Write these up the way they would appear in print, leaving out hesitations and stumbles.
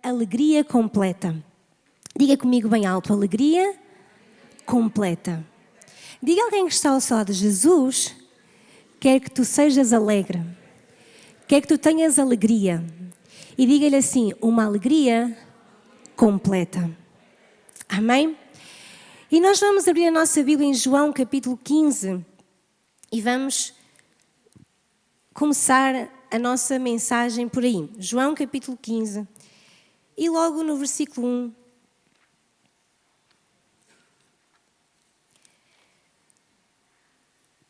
Alegria completa. Diga comigo bem alto, alegria completa. Diga a alguém que está ao seu lado, Jesus quer que tu sejas alegre, quer que tu tenhas alegria. E diga-lhe assim, uma alegria completa. Amém? E nós vamos abrir a nossa Bíblia em João capítulo 15 e vamos começar a nossa mensagem por aí. João capítulo 15 e logo no versículo 1.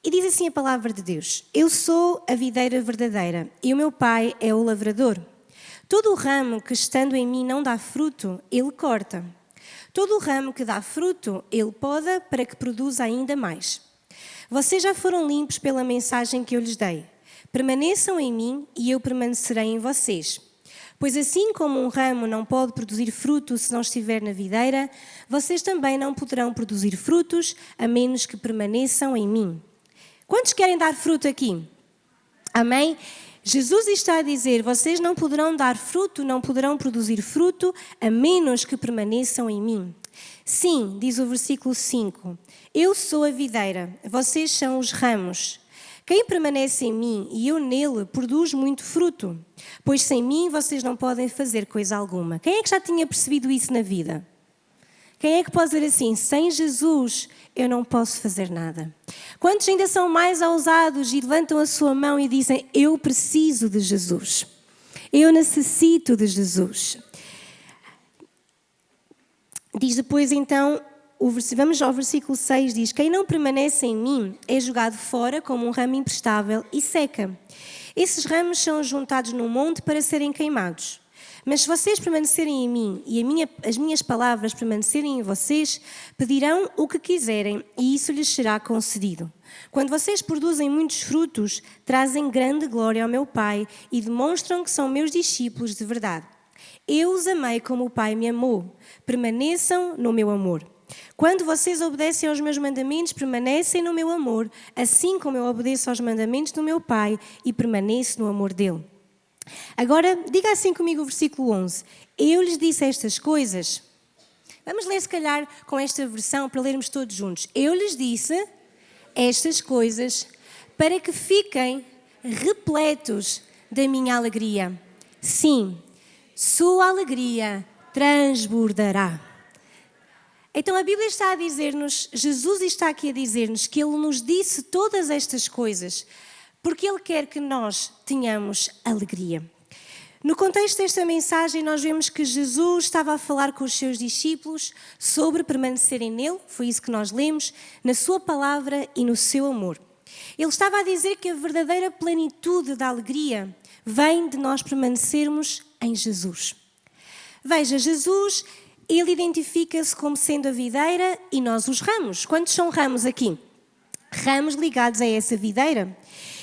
E diz assim a palavra de Deus: Eu sou a videira verdadeira e o meu pai é o lavrador. Todo o ramo que estando em mim não dá fruto, ele corta. Todo o ramo que dá fruto, ele poda para que produza ainda mais. Vocês já foram limpos pela mensagem que eu lhes dei. Permaneçam em mim e eu permanecerei em vocês. Pois assim como um ramo não pode produzir fruto se não estiver na videira, vocês também não poderão produzir frutos a menos que permaneçam em mim. Quantos querem dar fruto aqui? Amém? Jesus está a dizer, vocês não poderão dar fruto, não poderão produzir fruto a menos que permaneçam em mim. Sim, diz o versículo 5, eu sou a videira, vocês são os ramos. Quem permanece em mim e eu nele produz muito fruto, pois sem mim vocês não podem fazer coisa alguma. Quem é que já tinha percebido isso na vida? Quem é que pode dizer assim, sem Jesus eu não posso fazer nada? Quantos ainda são mais ousados e levantam a sua mão e dizem, eu preciso de Jesus, eu necessito de Jesus? Diz depois então, vamos ao versículo 6, diz, quem não permanece em mim é jogado fora como um ramo imprestável e seca. Esses ramos são juntados num monte para serem queimados. Mas se vocês permanecerem em mim e as minhas palavras permanecerem em vocês, pedirão o que quiserem e isso lhes será concedido. Quando vocês produzem muitos frutos, trazem grande glória ao meu Pai e demonstram que são meus discípulos de verdade. Eu os amei como o Pai me amou. Permaneçam no meu amor. Quando vocês obedecem aos meus mandamentos, permanecem no meu amor, assim como eu obedeço aos mandamentos do meu Pai e permaneço no amor dele. Agora, diga assim comigo o versículo 11. Eu lhes disse estas coisas. Vamos ler se calhar com esta versão para lermos todos juntos. Eu lhes disse estas coisas para que fiquem repletos da minha alegria. Sim, sua alegria transbordará. Então a Bíblia está a dizer-nos, Jesus está aqui a dizer-nos que Ele nos disse todas estas coisas porque Ele quer que nós tenhamos alegria. No contexto desta mensagem nós vemos que Jesus estava a falar com os seus discípulos sobre permanecerem nele, foi isso que nós lemos, na sua palavra e no seu amor. Ele estava a dizer que a verdadeira plenitude da alegria vem de nós permanecermos em Jesus. Veja, Jesus, Ele identifica-se como sendo a videira e nós os ramos. Quantos são ramos aqui? Ramos ligados a essa videira.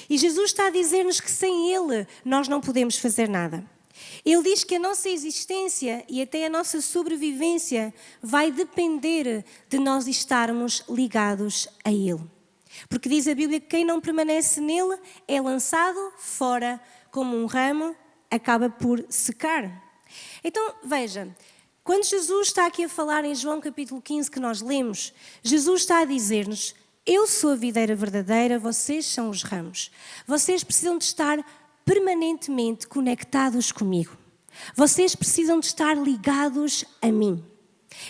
E Jesus está a dizer-nos que sem Ele nós não podemos fazer nada. Ele diz que a nossa existência e até a nossa sobrevivência vai depender de nós estarmos ligados a Ele. Porque diz a Bíblia que quem não permanece nele é lançado fora como um ramo, acaba por secar. Então, veja, quando Jesus está aqui a falar em João capítulo 15 que nós lemos, Jesus está a dizer-nos, eu sou a videira verdadeira, vocês são os ramos. Vocês precisam de estar permanentemente conectados comigo. Vocês precisam de estar ligados a mim.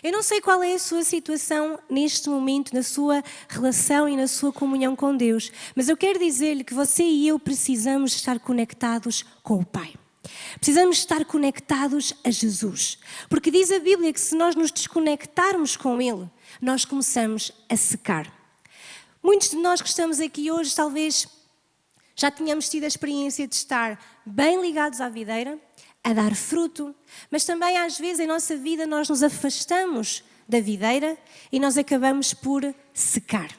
Eu não sei qual é a sua situação neste momento, na sua relação e na sua comunhão com Deus, mas eu quero dizer-lhe que você e eu precisamos estar conectados com o Pai. Precisamos estar conectados a Jesus. Porque diz a Bíblia que se nós nos desconectarmos com Ele, nós começamos a secar. Muitos de nós que estamos aqui hoje, talvez já tenhamos tido a experiência de estar bem ligados à videira, a dar fruto, mas também às vezes em nossa vida nós nos afastamos da videira e nós acabamos por secar.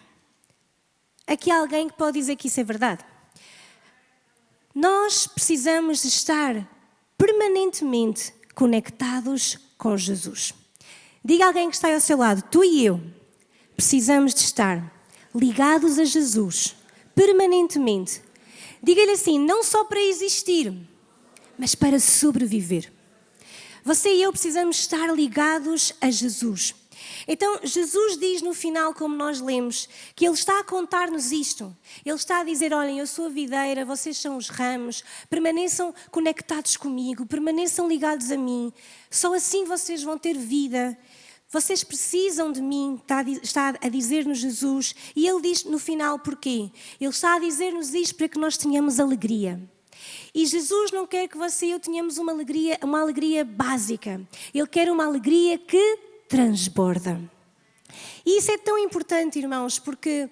Aqui há alguém que pode dizer que isso é verdade. Nós precisamos de estar permanentemente conectados com Jesus. Diga a alguém que está ao seu lado, tu e eu precisamos de estar ligados a Jesus, permanentemente. Diga-lhe assim, não só para existir, mas para sobreviver. Você e eu precisamos estar ligados a Jesus. Então, Jesus diz no final, como nós lemos, que Ele está a contar-nos isto. Ele está a dizer, olhem, eu sou a videira, vocês são os ramos, permaneçam conectados comigo, permaneçam ligados a mim. Só assim vocês vão ter vida. Vocês precisam de mim, está a dizer-nos Jesus. E Ele diz no final porquê? Ele está a dizer-nos isto para que nós tenhamos alegria. E Jesus não quer que você e eu tenhamos uma alegria básica. Ele quer uma alegria que transborda. E isso é tão importante, irmãos, porque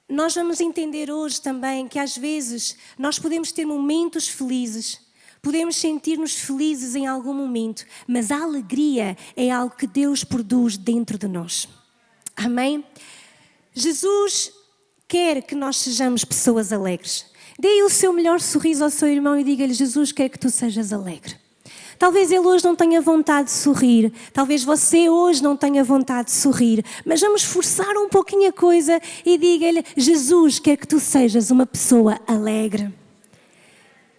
nós vamos entender hoje também que às vezes nós podemos ter momentos felizes, podemos sentir-nos felizes em algum momento, mas a alegria é algo que Deus produz dentro de nós. Amém? Jesus quer que nós sejamos pessoas alegres. Dê o seu melhor sorriso ao seu irmão e diga-lhe, Jesus quer que tu sejas alegre. Talvez ele hoje não tenha vontade de sorrir, talvez você hoje não tenha vontade de sorrir, mas vamos forçar um pouquinho a coisa e diga-lhe, Jesus quer que tu sejas uma pessoa alegre.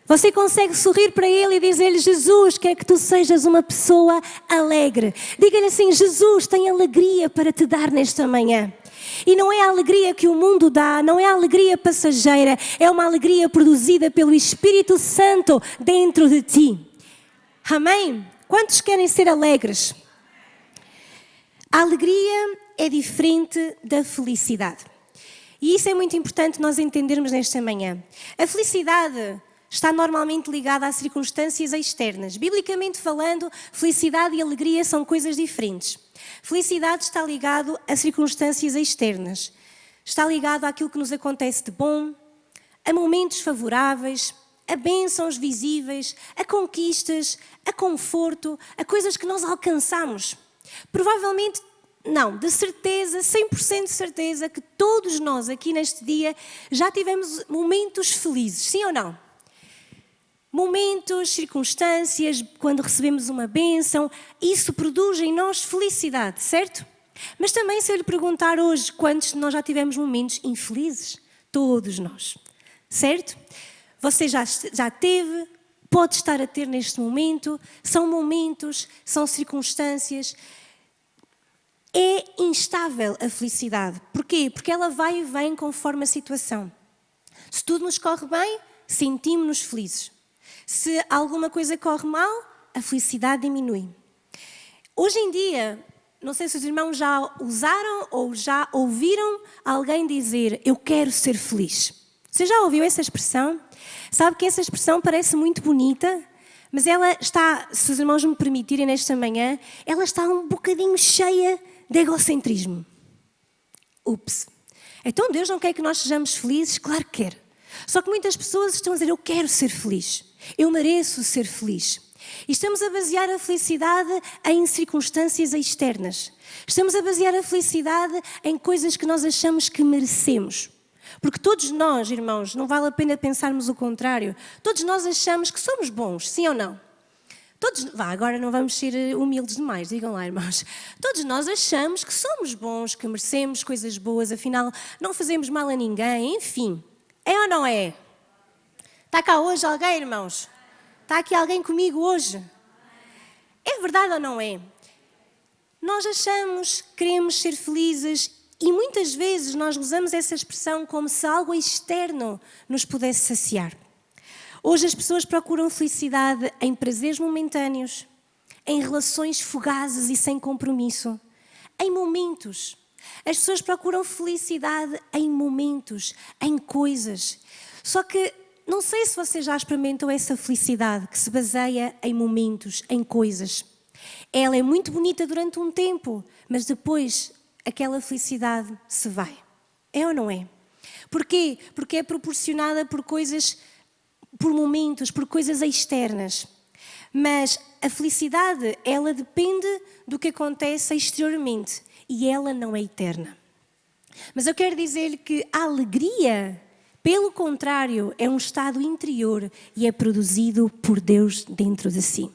Você consegue sorrir para ele e dizer-lhe, Jesus quer que tu sejas uma pessoa alegre. Diga-lhe assim, Jesus tem alegria para te dar nesta manhã. E não é a alegria que o mundo dá, não é a alegria passageira, é uma alegria produzida pelo Espírito Santo dentro de ti. Amém? Quantos querem ser alegres? A alegria é diferente da felicidade. E isso é muito importante nós entendermos nesta manhã. A felicidade está normalmente ligada a circunstâncias externas. Biblicamente falando, felicidade e alegria são coisas diferentes. Felicidade está ligado a circunstâncias externas. Está ligado àquilo que nos acontece de bom, a momentos favoráveis, a bênçãos visíveis, a conquistas, a conforto, a coisas que nós alcançamos. Provavelmente, não, de certeza, 100% de certeza que todos nós aqui neste dia já tivemos momentos felizes, sim ou não? Momentos, circunstâncias, quando recebemos uma bênção, isso produz em nós felicidade, certo? Mas também se eu lhe perguntar hoje quantos de nós já tivemos momentos infelizes, todos nós, certo? Você já teve, pode estar a ter neste momento, são momentos, são circunstâncias. É instável a felicidade. Porquê? Porque ela vai e vem conforme a situação. Se tudo nos corre bem, sentimos-nos felizes. Se alguma coisa corre mal, a felicidade diminui. Hoje em dia, não sei se os irmãos já usaram ou já ouviram alguém dizer, eu quero ser feliz. Você já ouviu essa expressão? Sabe que essa expressão parece muito bonita, mas ela está, se os irmãos me permitirem nesta manhã, ela está um bocadinho cheia de egocentrismo. Ups. Então Deus não quer que nós sejamos felizes? Claro que quer. Só que muitas pessoas estão a dizer, eu quero ser feliz. Eu mereço ser feliz. E estamos a basear a felicidade em circunstâncias externas. Estamos a basear a felicidade em coisas que nós achamos que merecemos. Porque todos nós, irmãos, não vale a pena pensarmos o contrário, todos nós achamos que somos bons, sim ou não? Agora não vamos ser humildes demais, digam lá, irmãos. Todos nós achamos que somos bons, que merecemos coisas boas, afinal não fazemos mal a ninguém, enfim. É ou não é? Está cá hoje alguém, irmãos? Está aqui alguém comigo hoje? É verdade ou não é? Nós achamos, queremos ser felizes e muitas vezes nós usamos essa expressão como se algo externo nos pudesse saciar. Hoje as pessoas procuram felicidade em prazeres momentâneos, em relações fugazes e sem compromisso, em momentos. As pessoas procuram felicidade em momentos, em coisas. Só que não sei se você já experimentou essa felicidade que se baseia em momentos, em coisas. Ela é muito bonita durante um tempo, mas depois aquela felicidade se vai. É ou não é? Porquê? Porque é proporcionada por coisas, por momentos, por coisas externas. Mas a felicidade, ela depende do que acontece exteriormente e ela não é eterna. Mas eu quero dizer-lhe que a alegria, pelo contrário, é um estado interior e é produzido por Deus dentro de si.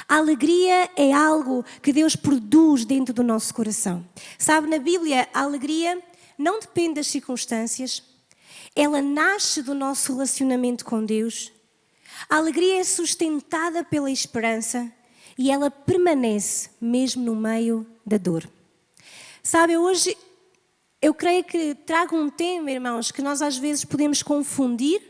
A alegria é algo que Deus produz dentro do nosso coração. Sabe, na Bíblia, a alegria não depende das circunstâncias. Ela nasce do nosso relacionamento com Deus. A alegria é sustentada pela esperança e ela permanece mesmo no meio da dor. Sabe, hoje eu creio que trago um tema, irmãos, que nós às vezes podemos confundir,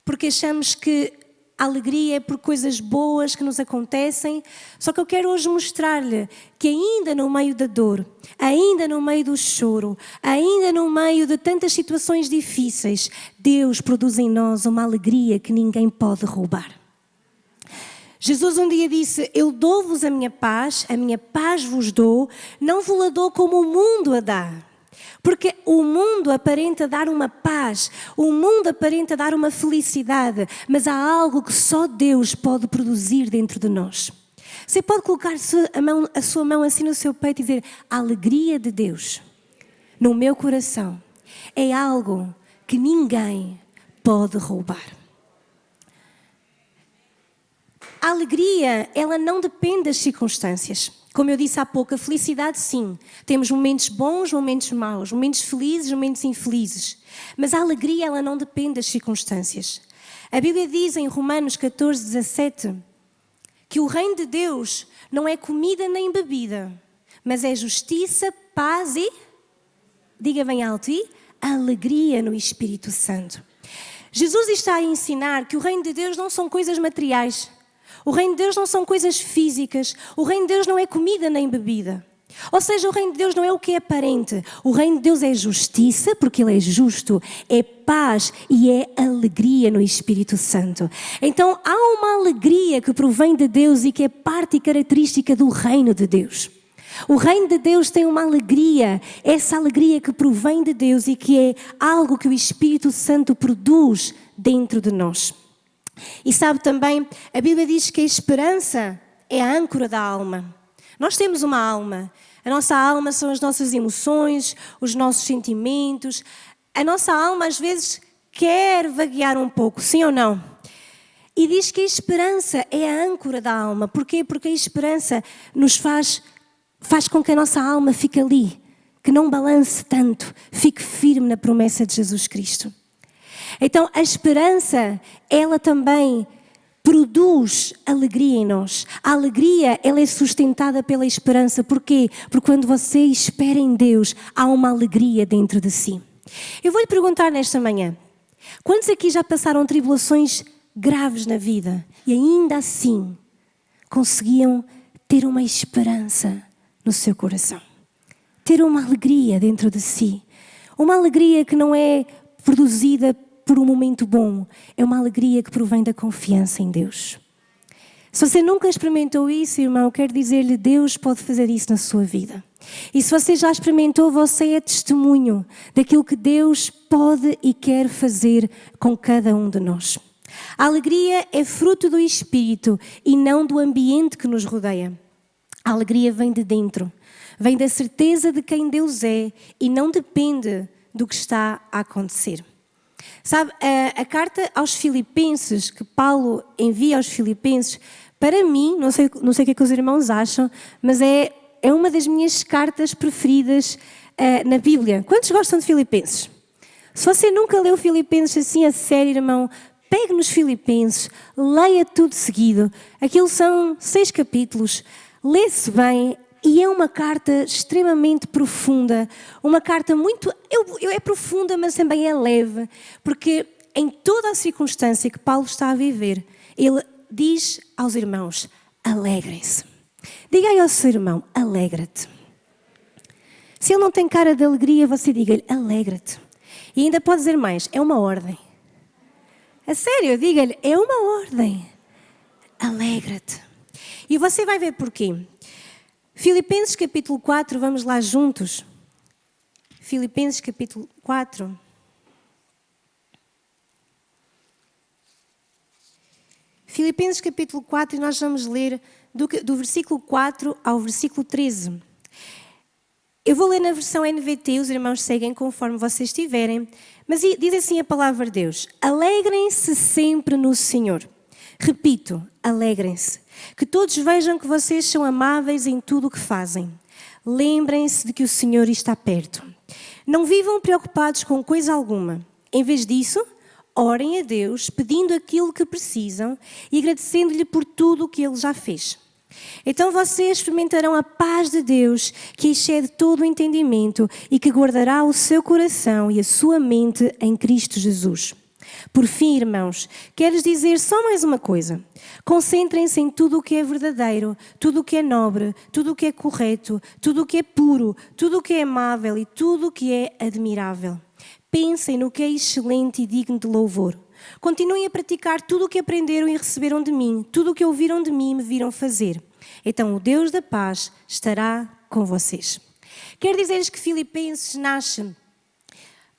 porque achamos que a alegria é por coisas boas que nos acontecem. Só que eu quero hoje mostrar-lhe que ainda no meio da dor, ainda no meio do choro, ainda no meio de tantas situações difíceis, Deus produz em nós uma alegria que ninguém pode roubar. Jesus um dia disse: eu dou-vos a minha paz vos dou, não vos a dou como o mundo a dá. Porque o mundo aparenta dar uma paz, o mundo aparenta dar uma felicidade, mas há algo que só Deus pode produzir dentro de nós. Você pode colocar a sua mão assim no seu peito e dizer: a alegria de Deus no meu coração é algo que ninguém pode roubar. A alegria, ela não depende das circunstâncias. Como eu disse há pouco, a felicidade sim. Temos momentos bons, momentos maus, momentos felizes, momentos infelizes. Mas a alegria, ela não depende das circunstâncias. A Bíblia diz em Romanos 14:17 que o reino de Deus não é comida nem bebida, mas é justiça, paz e, diga bem alto, e alegria no Espírito Santo. Jesus está a ensinar que o reino de Deus não são coisas materiais. O reino de Deus não são coisas físicas. O reino de Deus não é comida nem bebida. Ou seja, o reino de Deus não é o que é aparente. O reino de Deus é justiça, porque Ele é justo, é paz e é alegria no Espírito Santo. Então, há uma alegria que provém de Deus e que é parte e característica do reino de Deus. O reino de Deus tem uma alegria, essa alegria que provém de Deus e que é algo que o Espírito Santo produz dentro de nós. E sabe também, a Bíblia diz que a esperança é a âncora da alma. Nós temos uma alma. A nossa alma são as nossas emoções, os nossos sentimentos. A nossa alma às vezes quer vaguear um pouco, sim ou não? E diz que a esperança é a âncora da alma. Porquê? Porque a esperança nos faz com que a nossa alma fique ali, que não balance tanto, fique firme na promessa de Jesus Cristo. Então, a esperança, ela também produz alegria em nós. A alegria, ela é sustentada pela esperança. Porquê? Porque quando você espera em Deus, há uma alegria dentro de si. Eu vou lhe perguntar nesta manhã, quantos aqui já passaram tribulações graves na vida e ainda assim conseguiam ter uma esperança no seu coração? Ter uma alegria dentro de si. Uma alegria que não é produzida por um momento bom, é uma alegria que provém da confiança em Deus. Se você nunca experimentou isso, irmão, eu quero dizer-lhe, Deus pode fazer isso na sua vida. E se você já experimentou, você é testemunho daquilo que Deus pode e quer fazer com cada um de nós. A alegria é fruto do Espírito e não do ambiente que nos rodeia. A alegria vem de dentro, vem da certeza de quem Deus é e não depende do que está a acontecer. Sabe, a carta aos Filipenses, que Paulo envia aos Filipenses, para mim, não sei o que é que os irmãos acham, mas é uma das minhas cartas preferidas na Bíblia. Quantos gostam de Filipenses? Se você nunca leu Filipenses assim a sério, irmão, pegue nos Filipenses, leia tudo seguido. Aquilo são 6 capítulos, lê-se bem. E é uma carta extremamente profunda, uma carta muito... é profunda, mas também é leve, porque em toda a circunstância que Paulo está a viver, ele diz aos irmãos, alegrem-se. Diga aí ao seu irmão, alegra-te. Se ele não tem cara de alegria, você diga-lhe, alegra-te. E ainda pode dizer mais, é uma ordem. A sério, diga-lhe, é uma ordem. Alegra-te. E você vai ver porquê. Filipenses capítulo 4, vamos lá juntos. Filipenses capítulo 4. Filipenses capítulo 4 e nós vamos ler do versículo 4 ao versículo 13. Eu vou ler na versão NVT, os irmãos seguem conforme vocês tiverem, mas diz assim a palavra de Deus: alegrem-se sempre no Senhor. Repito, alegrem-se. Que todos vejam que vocês são amáveis em tudo o que fazem. Lembrem-se de que o Senhor está perto. Não vivam preocupados com coisa alguma. Em vez disso, orem a Deus, pedindo aquilo que precisam e agradecendo-lhe por tudo o que Ele já fez. Então vocês experimentarão a paz de Deus, que excede todo o entendimento e que guardará o seu coração e a sua mente em Cristo Jesus. Por fim, irmãos, quero dizer só mais uma coisa. Concentrem-se em tudo o que é verdadeiro, tudo o que é nobre, tudo o que é correto, tudo o que é puro, tudo o que é amável e tudo o que é admirável. Pensem no que é excelente e digno de louvor. Continuem a praticar tudo o que aprenderam e receberam de mim, tudo o que ouviram de mim e me viram fazer. Então o Deus da paz estará com vocês. Quero dizer-lhes que Filipenses nasce,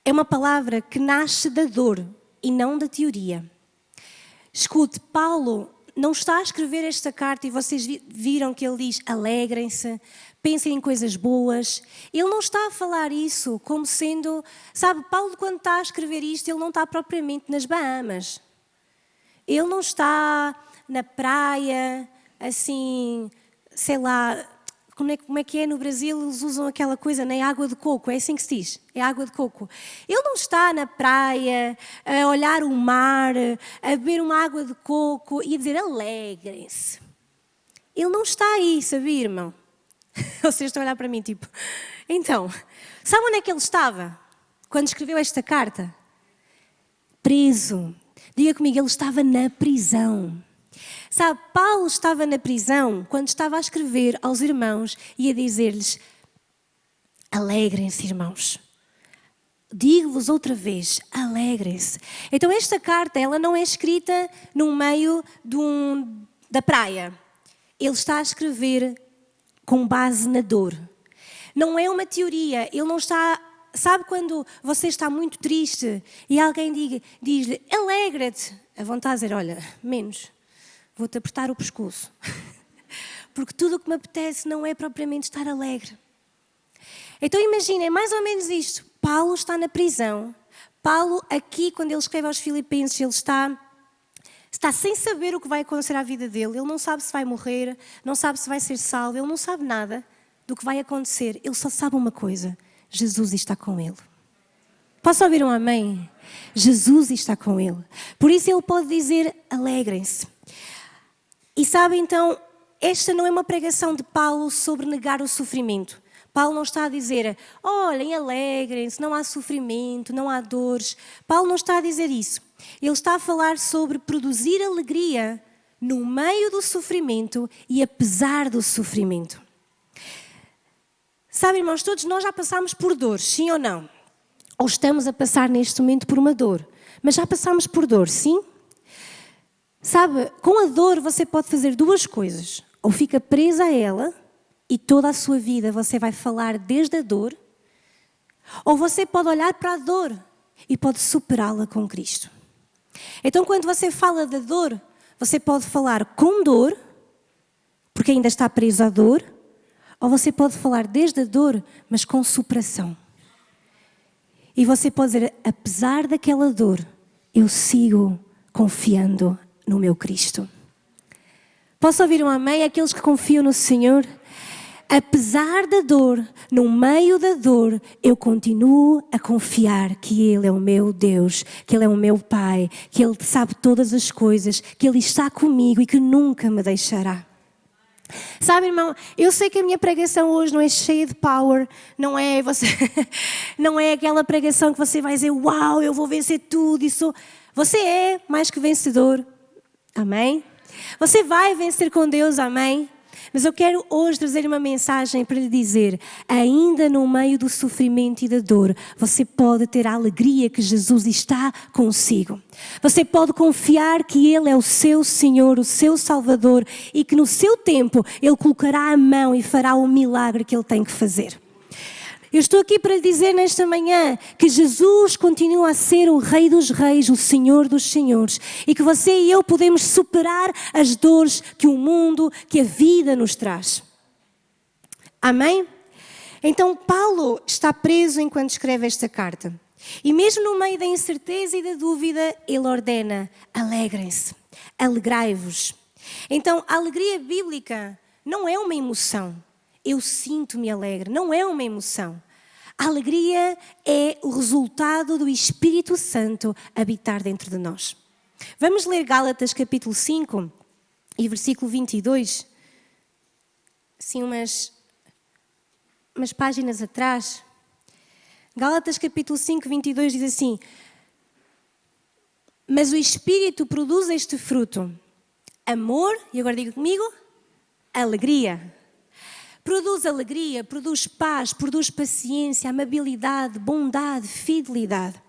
é uma palavra que nasce da dor e não da teoria. Escute, Paulo não está a escrever esta carta e vocês viram que ele diz alegrem-se, pensem em coisas boas. Ele não está a falar isso como sendo... Sabe, Paulo quando está a escrever isto, ele não está propriamente nas Bahamas. Ele não está na praia, assim, sei lá... Como é que é no Brasil? Eles usam aquela coisa, né? Água de coco, é assim que se diz, é água de coco. Ele não está na praia, a olhar o mar, a beber uma água de coco e a dizer alegrem-se. Ele não está aí, sabia, irmão? Vocês estão a olhar para mim tipo... Então, sabe onde é que ele estava quando escreveu esta carta? Preso. Diga comigo, ele estava na prisão. Sabe, Paulo estava na prisão quando estava a escrever aos irmãos e a dizer-lhes alegrem-se, irmãos. Digo-vos outra vez, alegrem-se. Então esta carta, ela não é escrita no meio da praia. Ele está a escrever com base na dor. Não é uma teoria, ele não está... Sabe quando você está muito triste e alguém diz-lhe alegra-te? A vontade de dizer, olha, menos... Vou-te apertar o pescoço. Porque tudo o que me apetece não é propriamente estar alegre. Então imaginem, é mais ou menos isto. Paulo está na prisão. Paulo aqui, quando ele escreve aos Filipenses, ele está sem saber o que vai acontecer à vida dele. Ele não sabe se vai morrer, não sabe se vai ser salvo, ele não sabe nada do que vai acontecer. Ele só sabe uma coisa, Jesus está com ele. Posso ouvir um amém? Jesus está com ele. Por isso ele pode dizer, alegrem-se. E sabe, então, esta não é uma pregação de Paulo sobre negar o sofrimento. Paulo não está a dizer, olhem, alegrem-se, não há sofrimento, não há dores. Paulo não está a dizer isso. Ele está a falar sobre produzir alegria no meio do sofrimento e apesar do sofrimento. Sabe, irmãos, todos nós já passámos por dores, sim ou não? Ou estamos a passar neste momento por uma dor. Mas já passámos por dor, sim? Sabe, com a dor você pode fazer duas coisas. Ou fica presa a ela e toda a sua vida você vai falar desde a dor. Ou você pode olhar para a dor e pode superá-la com Cristo. Então quando você fala da dor, você pode falar com dor, porque ainda está preso à dor. Ou você pode falar desde a dor, mas com superação. E você pode dizer, apesar daquela dor, eu sigo confiando no meu Cristo. Posso ouvir um amém? Aqueles que confiam no Senhor? Apesar da dor, no meio da dor, eu continuo a confiar que Ele é o meu Deus, que Ele é o meu Pai, que Ele sabe todas as coisas, que Ele está comigo e que nunca me deixará. Sabe, irmão, eu sei que a minha pregação hoje não é cheia de power, não é aquela pregação que você vai dizer, uau, eu vou vencer tudo, você é mais que vencedor, amém? Você vai vencer com Deus, amém? Mas eu quero hoje trazer uma mensagem para lhe dizer, ainda no meio do sofrimento e da dor, você pode ter a alegria que Jesus está consigo. Você pode confiar que Ele é o seu Senhor, o seu Salvador e que no seu tempo Ele colocará a mão e fará o milagre que Ele tem que fazer. Eu estou aqui para lhe dizer nesta manhã que Jesus continua a ser o Rei dos Reis, o Senhor dos Senhores. E que você e eu podemos superar as dores que o mundo, que a vida nos traz. Amém? Então Paulo está preso enquanto escreve esta carta. E mesmo no meio da incerteza e da dúvida, ele ordena, alegrem-se, alegrai-vos. Então a alegria bíblica não é uma emoção. Eu sinto-me alegre, não é uma emoção. A alegria é o resultado do Espírito Santo habitar dentro de nós. Vamos ler Gálatas capítulo 5 e versículo 22. assim umas páginas atrás. Gálatas capítulo 5, 22 diz assim: mas o Espírito produz este fruto: amor, e agora diga comigo, alegria. Produz alegria, produz paz, produz paciência, amabilidade, bondade, fidelidade.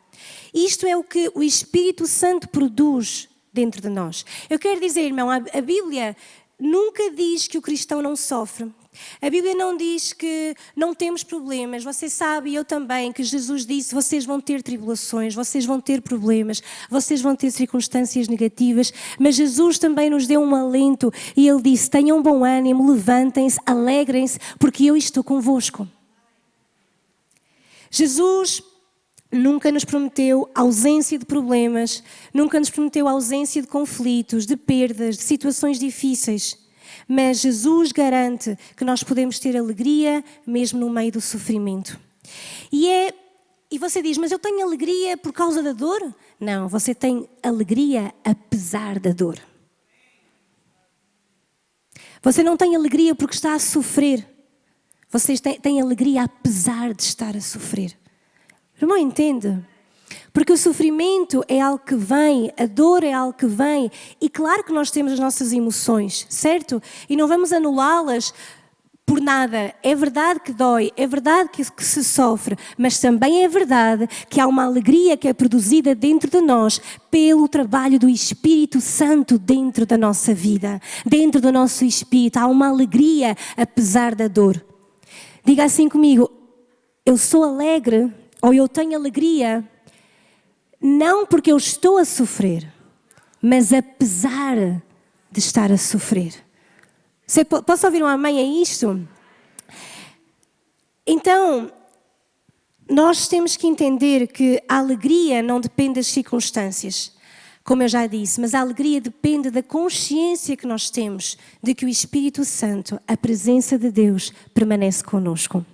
Isto é o que o Espírito Santo produz dentro de nós. Eu quero dizer, irmão, a Bíblia nunca diz que o cristão não sofre. A Bíblia não diz que não temos problemas. Você sabe, e eu também, que Jesus disse: vocês vão ter tribulações, vocês vão ter problemas, vocês vão ter circunstâncias negativas, mas Jesus também nos deu um alento e Ele disse: tenham bom ânimo, levantem-se, alegrem-se, porque eu estou convosco. Jesus nunca nos prometeu ausência de problemas, nunca nos prometeu ausência de conflitos, de perdas, de situações difíceis. Mas Jesus garante que nós podemos ter alegria mesmo no meio do sofrimento. E você diz: mas eu tenho alegria por causa da dor? Não, você tem alegria apesar da dor. Você não tem alegria porque está a sofrer. Você tem alegria apesar de estar a sofrer. Irmão, entende? Porque o sofrimento é algo que vem, a dor é algo que vem, e claro que nós temos as nossas emoções, certo? E não vamos anulá-las por nada. É verdade que dói, é verdade que se sofre, mas também é verdade que há uma alegria que é produzida dentro de nós pelo trabalho do Espírito Santo dentro da nossa vida, dentro do nosso espírito. Há uma alegria apesar da dor. Diga assim comigo: eu sou alegre, ou eu tenho alegria, não porque eu estou a sofrer, mas apesar de estar a sofrer. Posso ouvir um amém a isto? Então, nós temos que entender que a alegria não depende das circunstâncias, como eu já disse, mas a alegria depende da consciência que nós temos de que o Espírito Santo, a presença de Deus, permanece conosco.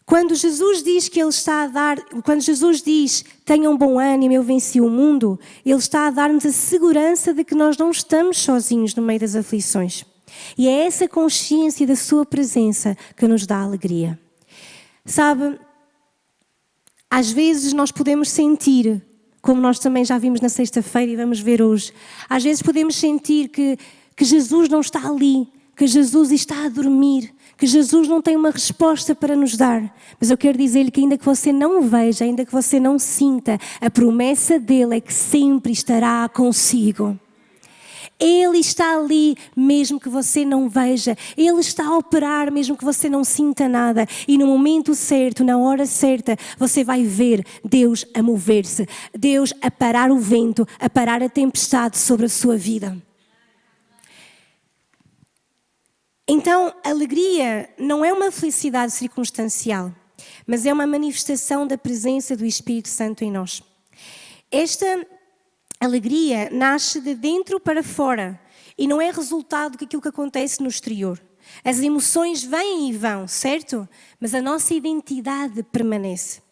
Quando Jesus diz que Ele está a dar, quando Jesus diz: tenham bom ânimo, eu venci o mundo, Ele está a dar-nos a segurança de que nós não estamos sozinhos no meio das aflições. E é essa consciência da sua presença que nos dá alegria. Sabe, às vezes nós podemos sentir, como nós também já vimos na sexta-feira e vamos ver hoje, às vezes podemos sentir que Jesus não está ali, que Jesus está a dormir, que Jesus não tem uma resposta para nos dar. Mas eu quero dizer-lhe que ainda que você não o veja, ainda que você não sinta, a promessa dele é que sempre estará consigo. Ele está ali mesmo que você não veja. Ele está a operar mesmo que você não sinta nada. E no momento certo, na hora certa, você vai ver Deus a mover-se. Deus a parar o vento, a parar a tempestade sobre a sua vida. Então, alegria não é uma felicidade circunstancial, mas é uma manifestação da presença do Espírito Santo em nós. Esta alegria nasce de dentro para fora e não é resultado daquilo que acontece no exterior. As emoções vêm e vão, certo? Mas a nossa identidade permanece.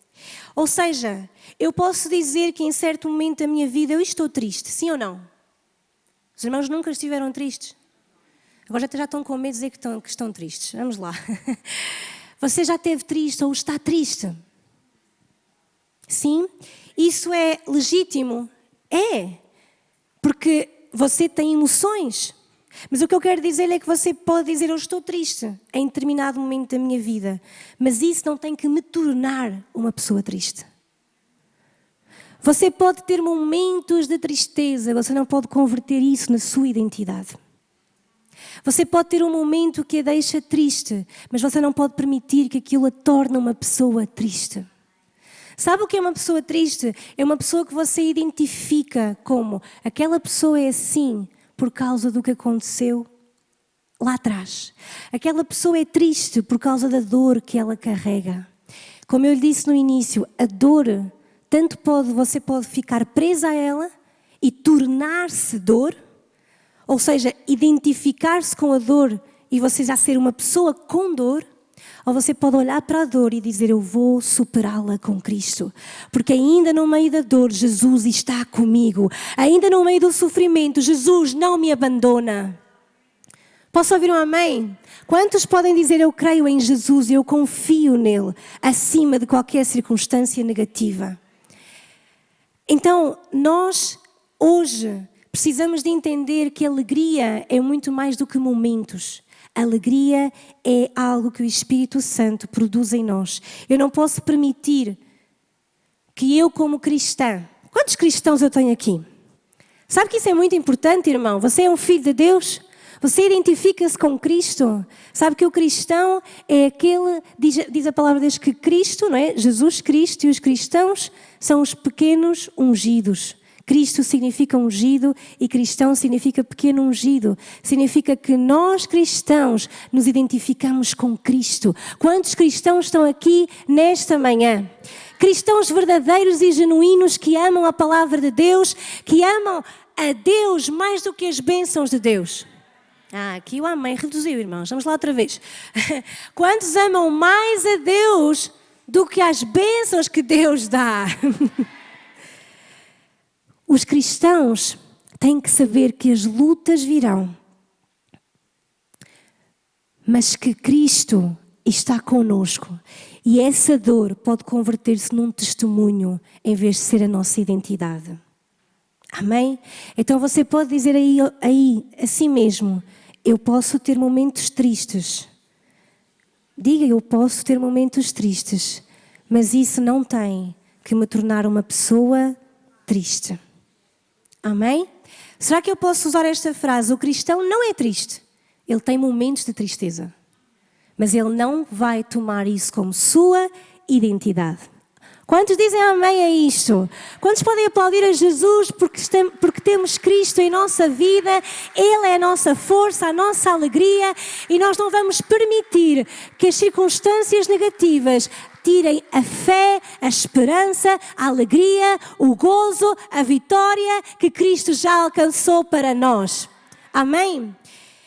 Ou seja, eu posso dizer que em certo momento da minha vida eu estou triste, sim ou não? Os irmãos nunca estiveram tristes? Agora já estão com medo de dizer que estão tristes. Vamos lá. Você já esteve triste ou está triste? Sim? Isso é legítimo? É. Porque você tem emoções. Mas o que eu quero dizer é que você pode dizer: eu estou triste em determinado momento da minha vida. Mas isso não tem que me tornar uma pessoa triste. Você pode ter momentos de tristeza, você não pode converter isso na sua identidade. Você pode ter um momento que a deixa triste, mas você não pode permitir que aquilo a torne uma pessoa triste. Sabe o que é uma pessoa triste? É uma pessoa que você identifica como: aquela pessoa é assim por causa do que aconteceu lá atrás. Aquela pessoa é triste por causa da dor que ela carrega. Como eu lhe disse no início, a dor, você pode ficar presa a ela e tornar-se dor, ou seja, identificar-se com a dor e você já ser uma pessoa com dor, ou você pode olhar para a dor e dizer: eu vou superá-la com Cristo. Porque ainda no meio da dor, Jesus está comigo. Ainda no meio do sofrimento, Jesus não me abandona. Posso ouvir um amém? Quantos podem dizer eu creio em Jesus e eu confio nele acima de qualquer circunstância negativa? Então, nós hoje precisamos de entender que a alegria é muito mais do que momentos. A alegria é algo que o Espírito Santo produz em nós. Eu não posso permitir que eu, como cristã... Quantos cristãos eu tenho aqui? Sabe que isso é muito importante, irmão? Você é um filho de Deus? Você identifica-se com Cristo? Sabe que o cristão é aquele... Diz a palavra de Deus que Cristo, não é? Jesus Cristo, e os cristãos são os pequenos ungidos. Cristo significa ungido e cristão significa pequeno ungido. Significa que nós cristãos nos identificamos com Cristo. Quantos cristãos estão aqui nesta manhã? Cristãos verdadeiros e genuínos que amam a palavra de Deus, que amam a Deus mais do que as bênçãos de Deus. Aqui o amém reduziu, irmãos. Vamos lá outra vez. Quantos amam mais a Deus do que as bênçãos que Deus dá? Os cristãos têm que saber que as lutas virão, mas que Cristo está conosco e essa dor pode converter-se num testemunho em vez de ser a nossa identidade. Amém? Então você pode dizer aí a si mesmo, eu posso ter momentos tristes. Diga, eu posso ter momentos tristes, mas isso não tem que me tornar uma pessoa triste. Amém? Será que eu posso usar esta frase? O cristão não é triste. Ele tem momentos de tristeza. Mas ele não vai tomar isso como sua identidade. Quantos dizem amém a isto? Quantos podem aplaudir a Jesus porque temos Cristo em nossa vida? Ele é a nossa força, a nossa alegria. E nós não vamos permitir que as circunstâncias negativas tirem a fé, a esperança, a alegria, o gozo, a vitória que Cristo já alcançou para nós. Amém?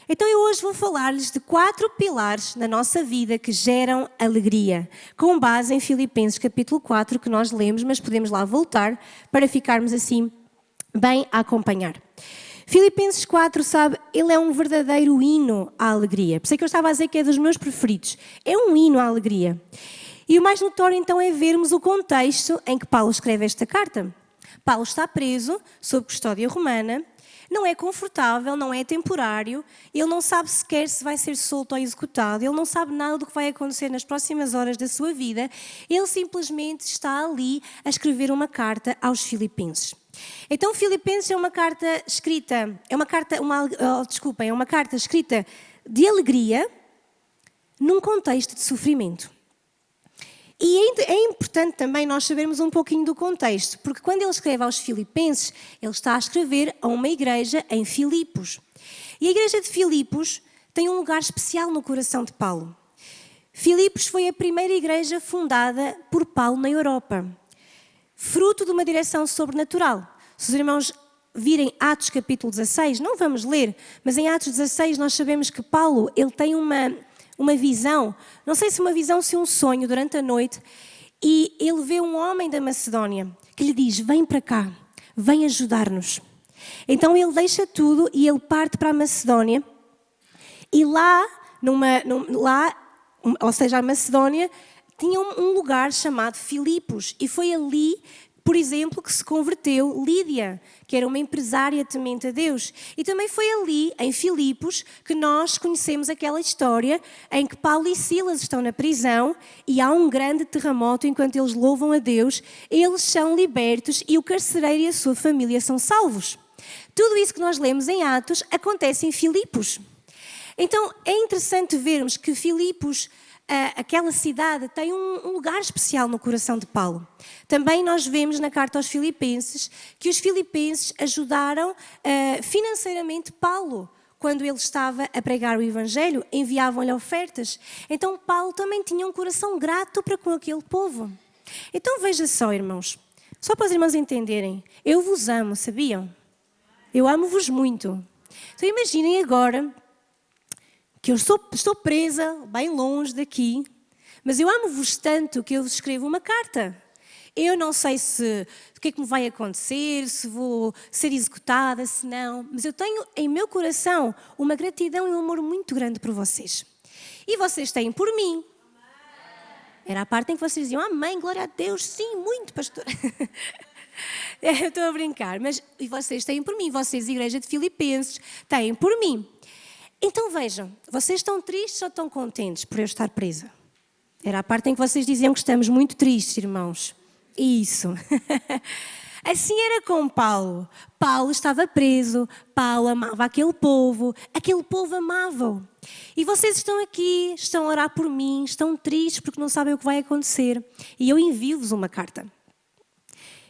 Então eu hoje vou falar-lhes de 4 pilares na nossa vida que geram alegria, com base em Filipenses capítulo 4 que nós lemos, mas podemos lá voltar para ficarmos assim bem a acompanhar. Filipenses 4, sabe, ele é um verdadeiro hino à alegria. Por isso é que eu estava a dizer que é dos meus preferidos. É um hino à alegria. E o mais notório então é vermos o contexto em que Paulo escreve esta carta. Paulo está preso, sob custódia romana, não é confortável, não é temporário, ele não sabe sequer se vai ser solto ou executado, ele não sabe nada do que vai acontecer nas próximas horas da sua vida, ele simplesmente está ali a escrever uma carta aos Filipenses. Então Filipenses é uma carta escrita, é uma carta escrita de alegria num contexto de sofrimento. E é importante também nós sabermos um pouquinho do contexto, porque quando ele escreve aos Filipenses, ele está a escrever a uma igreja em Filipos. E a igreja de Filipos tem um lugar especial no coração de Paulo. Filipos foi a primeira igreja fundada por Paulo na Europa, fruto de uma direção sobrenatural. Se os irmãos virem Atos capítulo 16, não vamos ler, mas em Atos 16 nós sabemos que Paulo ele tem uma visão, não sei se uma visão, se um sonho durante a noite, e ele vê um homem da Macedónia que lhe diz, vem para cá, vem ajudar-nos. Então ele deixa tudo e ele parte para a Macedónia e ou seja, a Macedónia tinha um lugar chamado Filipos e foi ali, por exemplo, que se converteu Lídia, que era uma empresária temente a Deus. E também foi ali, em Filipos, que nós conhecemos aquela história em que Paulo e Silas estão na prisão e há um grande terremoto enquanto eles louvam a Deus, eles são libertos e o carcereiro e a sua família são salvos. Tudo isso que nós lemos em Atos acontece em Filipos. Então é interessante vermos que Filipos, aquela cidade tem um lugar especial no coração de Paulo. Também nós vemos na carta aos Filipenses que os filipenses ajudaram financeiramente Paulo. Quando ele estava a pregar o Evangelho, enviavam-lhe ofertas. Então Paulo também tinha um coração grato para com aquele povo. Então veja só, irmãos, só para os irmãos entenderem, eu vos amo, sabiam? Eu amo-vos muito. Então imaginem agora que eu estou presa bem longe daqui, mas eu amo-vos tanto que eu vos escrevo uma carta. Eu não sei o que é que me vai acontecer, se vou ser executada, se não, mas eu tenho em meu coração uma gratidão e um amor muito grande por vocês. E vocês têm por mim. Era a parte em que vocês diziam, amém, glória a Deus, sim, muito, pastor. Eu estou a brincar, mas e vocês têm por mim, vocês, Igreja de Filipenses, têm por mim. Então vejam, vocês estão tristes ou estão contentes por eu estar presa? Era a parte em que vocês diziam que estamos muito tristes, irmãos. Isso. Assim era com Paulo. Paulo estava preso, Paulo amava aquele povo amava-o. E vocês estão aqui, estão a orar por mim, estão tristes porque não sabem o que vai acontecer. E eu envio-vos uma carta.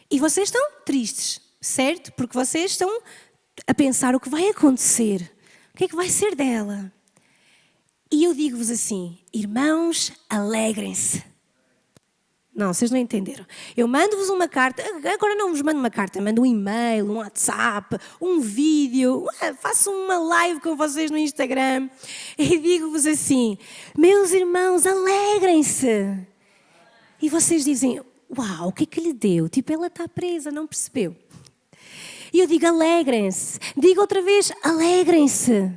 E vocês estão tristes, certo? Porque vocês estão a pensar o que vai acontecer. O que é que vai ser dela? E eu digo-vos assim, irmãos, alegrem-se. Não, vocês não entenderam. Eu mando-vos uma carta, agora não vos mando uma carta, mando um e-mail, um WhatsApp, um vídeo, faço uma live com vocês no Instagram e digo-vos assim, meus irmãos, alegrem-se. E vocês dizem, uau, o que é que lhe deu? Tipo, ela está presa, não percebeu. E eu digo, alegrem-se. Digo outra vez, alegrem-se.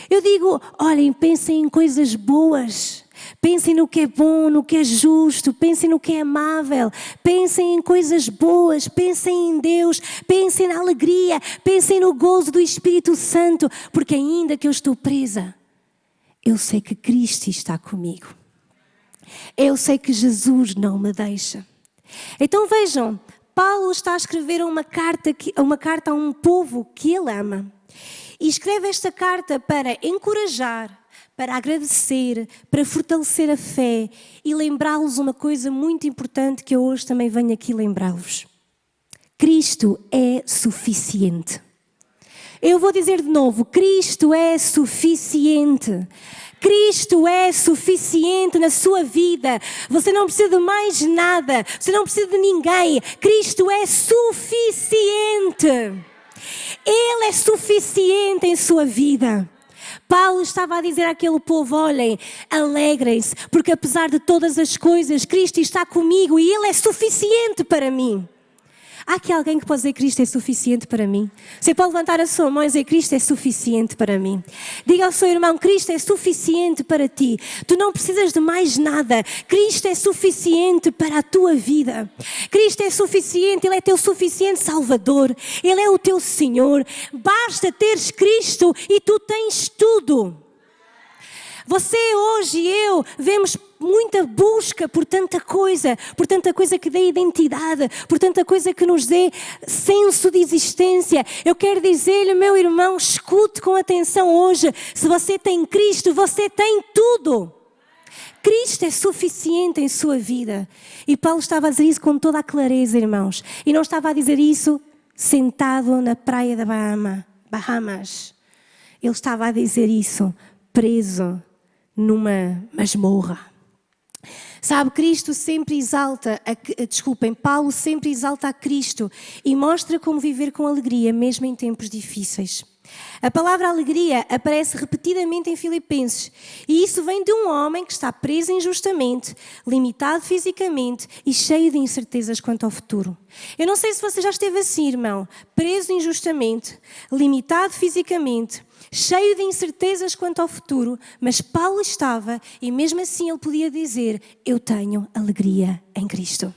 Eu digo, olhem, pensem em coisas boas. Pensem no que é bom, no que é justo, pensem no que é amável, pensem em coisas boas, pensem em Deus, pensem na alegria, pensem no gozo do Espírito Santo, porque ainda que eu estou presa, eu sei que Cristo está comigo. Eu sei que Jesus não me deixa. Então vejam, Paulo está a escrever uma carta a um povo que ele ama. E escreve esta carta para encorajar, para agradecer, para fortalecer a fé e lembrá-los uma coisa muito importante que eu hoje também venho aqui lembrá-los. Cristo é suficiente. Eu vou dizer de novo, Cristo é suficiente. Cristo é suficiente na sua vida. Você não precisa de mais nada. Você não precisa de ninguém. Cristo é suficiente. Ele é suficiente em sua vida. Paulo estava a dizer àquele povo, olhem, alegrem-se, porque apesar de todas as coisas, Cristo está comigo e Ele é suficiente para mim. Há aqui alguém que pode dizer Cristo é suficiente para mim? Você pode levantar a sua mão e dizer Cristo é suficiente para mim. Diga ao seu irmão, Cristo é suficiente para ti. Tu não precisas de mais nada. Cristo é suficiente para a tua vida. Cristo é suficiente, Ele é teu suficiente Salvador. Ele é o teu Senhor. Basta teres Cristo e tu tens tudo. Você hoje e eu vemos muita busca por tanta coisa que dê identidade, por tanta coisa que nos dê senso de existência. Eu quero dizer-lhe, meu irmão, escute com atenção hoje, se você tem Cristo, você tem tudo. Cristo é suficiente em sua vida. E Paulo estava a dizer isso com toda a clareza, irmãos. E não estava a dizer isso sentado na praia da Bahamas. Ele estava a dizer isso preso numa masmorra. Sabe, Paulo sempre exalta a Cristo e mostra como viver com alegria, mesmo em tempos difíceis. A palavra alegria aparece repetidamente em Filipenses e isso vem de um homem que está preso injustamente, limitado fisicamente e cheio de incertezas quanto ao futuro. Eu não sei se você já esteve assim, irmão, preso injustamente, limitado fisicamente, cheio de incertezas quanto ao futuro, mas Paulo estava e mesmo assim ele podia dizer, eu tenho alegria em Cristo.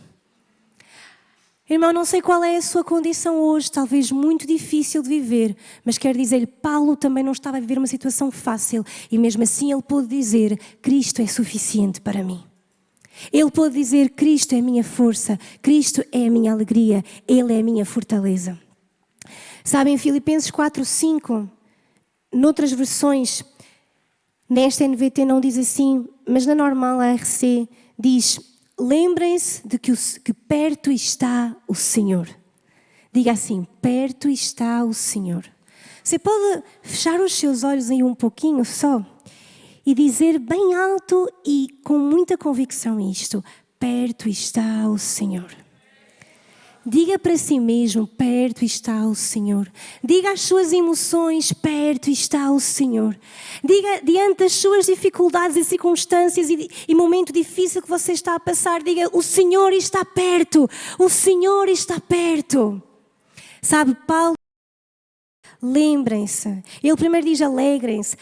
Irmão, não sei qual é a sua condição hoje, talvez muito difícil de viver, mas quero dizer-lhe, Paulo também não estava a viver uma situação fácil e mesmo assim ele pôde dizer, Cristo é suficiente para mim. Ele pôde dizer, Cristo é a minha força, Cristo é a minha alegria, Ele é a minha fortaleza. Sabem, Filipenses 4:5, noutras versões, nesta NVT não diz assim, mas na normal ARC diz, lembrem-se de que perto está o Senhor. Diga assim, perto está o Senhor. Você pode fechar os seus olhos aí um pouquinho só e dizer bem alto e com muita convicção isto, perto está o Senhor. diga para si mesmo, perto está o Senhor. Diga às suas emoções, perto está o Senhor. Diga diante das suas dificuldades e circunstâncias e momento difícil que você está a passar, diga, o Senhor está perto, o Senhor está perto. Sabe, Paulo, lembrem-se, ele primeiro diz alegrem-se,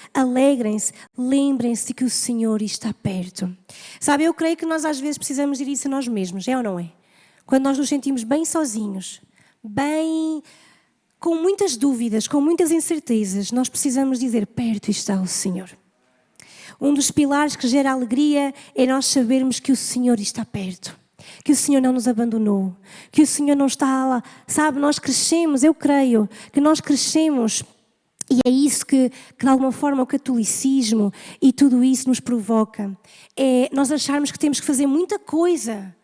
lembrem-se de que o Senhor está perto. Sabe, eu creio que nós às vezes precisamos dizer isso a nós mesmos, é ou não é? Quando nós nos sentimos bem sozinhos, bem com muitas dúvidas, com muitas incertezas, nós precisamos dizer, perto está o Senhor. Um dos pilares que gera alegria é nós sabermos que o Senhor está perto, que o Senhor não nos abandonou, que o Senhor não está lá. Sabe, nós crescemos, eu creio que nós crescemos e é isso que de alguma forma o catolicismo e tudo isso nos provoca. É nós acharmos que temos que fazer muita coisa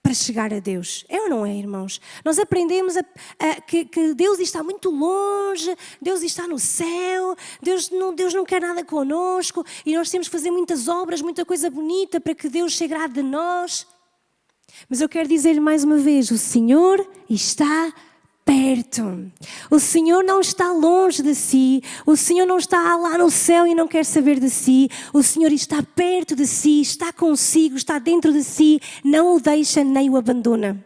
para chegar a Deus. É ou não é, irmãos? Nós aprendemos que Deus está muito longe, Deus está no céu, Deus não quer nada connosco e nós temos que fazer muitas obras, muita coisa bonita para que Deus se agrade de nós. Mas eu quero dizer-lhe mais uma vez, o Senhor está perto. O Senhor não está longe de si. O Senhor não está lá no céu e não quer saber de si. O Senhor está perto de si, está consigo, está dentro de si, não o deixa nem o abandona.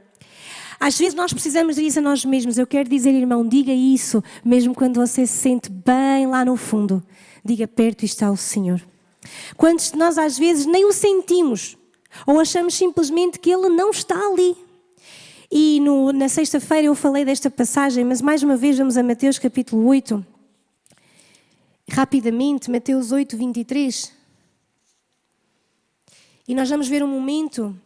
Às vezes nós precisamos dizer isso a nós mesmos. Eu quero dizer, irmão, diga isso, mesmo quando você se sente bem lá no fundo. Diga, perto está o Senhor. Quantos de nós às vezes nem o sentimos ou achamos simplesmente que Ele não está ali? E na sexta-feira eu falei desta passagem, mas mais uma vez vamos a Mateus capítulo 8. Rapidamente, Mateus 8, 23. E nós vamos ver um momento,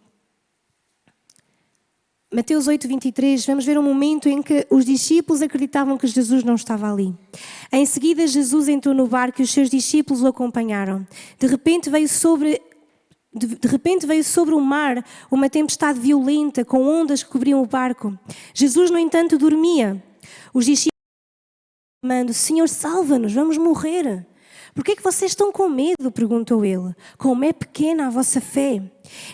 Mateus 8, 23, vamos ver um momento em que os discípulos acreditavam que Jesus não estava ali. Em seguida, Jesus entrou no barco e os seus discípulos o acompanharam. De repente veio sobre o mar uma tempestade violenta, com ondas que cobriam o barco. Jesus, no entanto, dormia. Os discípulos clamando, Senhor, salva-nos, vamos morrer. Por que é que vocês estão com medo? Perguntou ele. Como é pequena a vossa fé.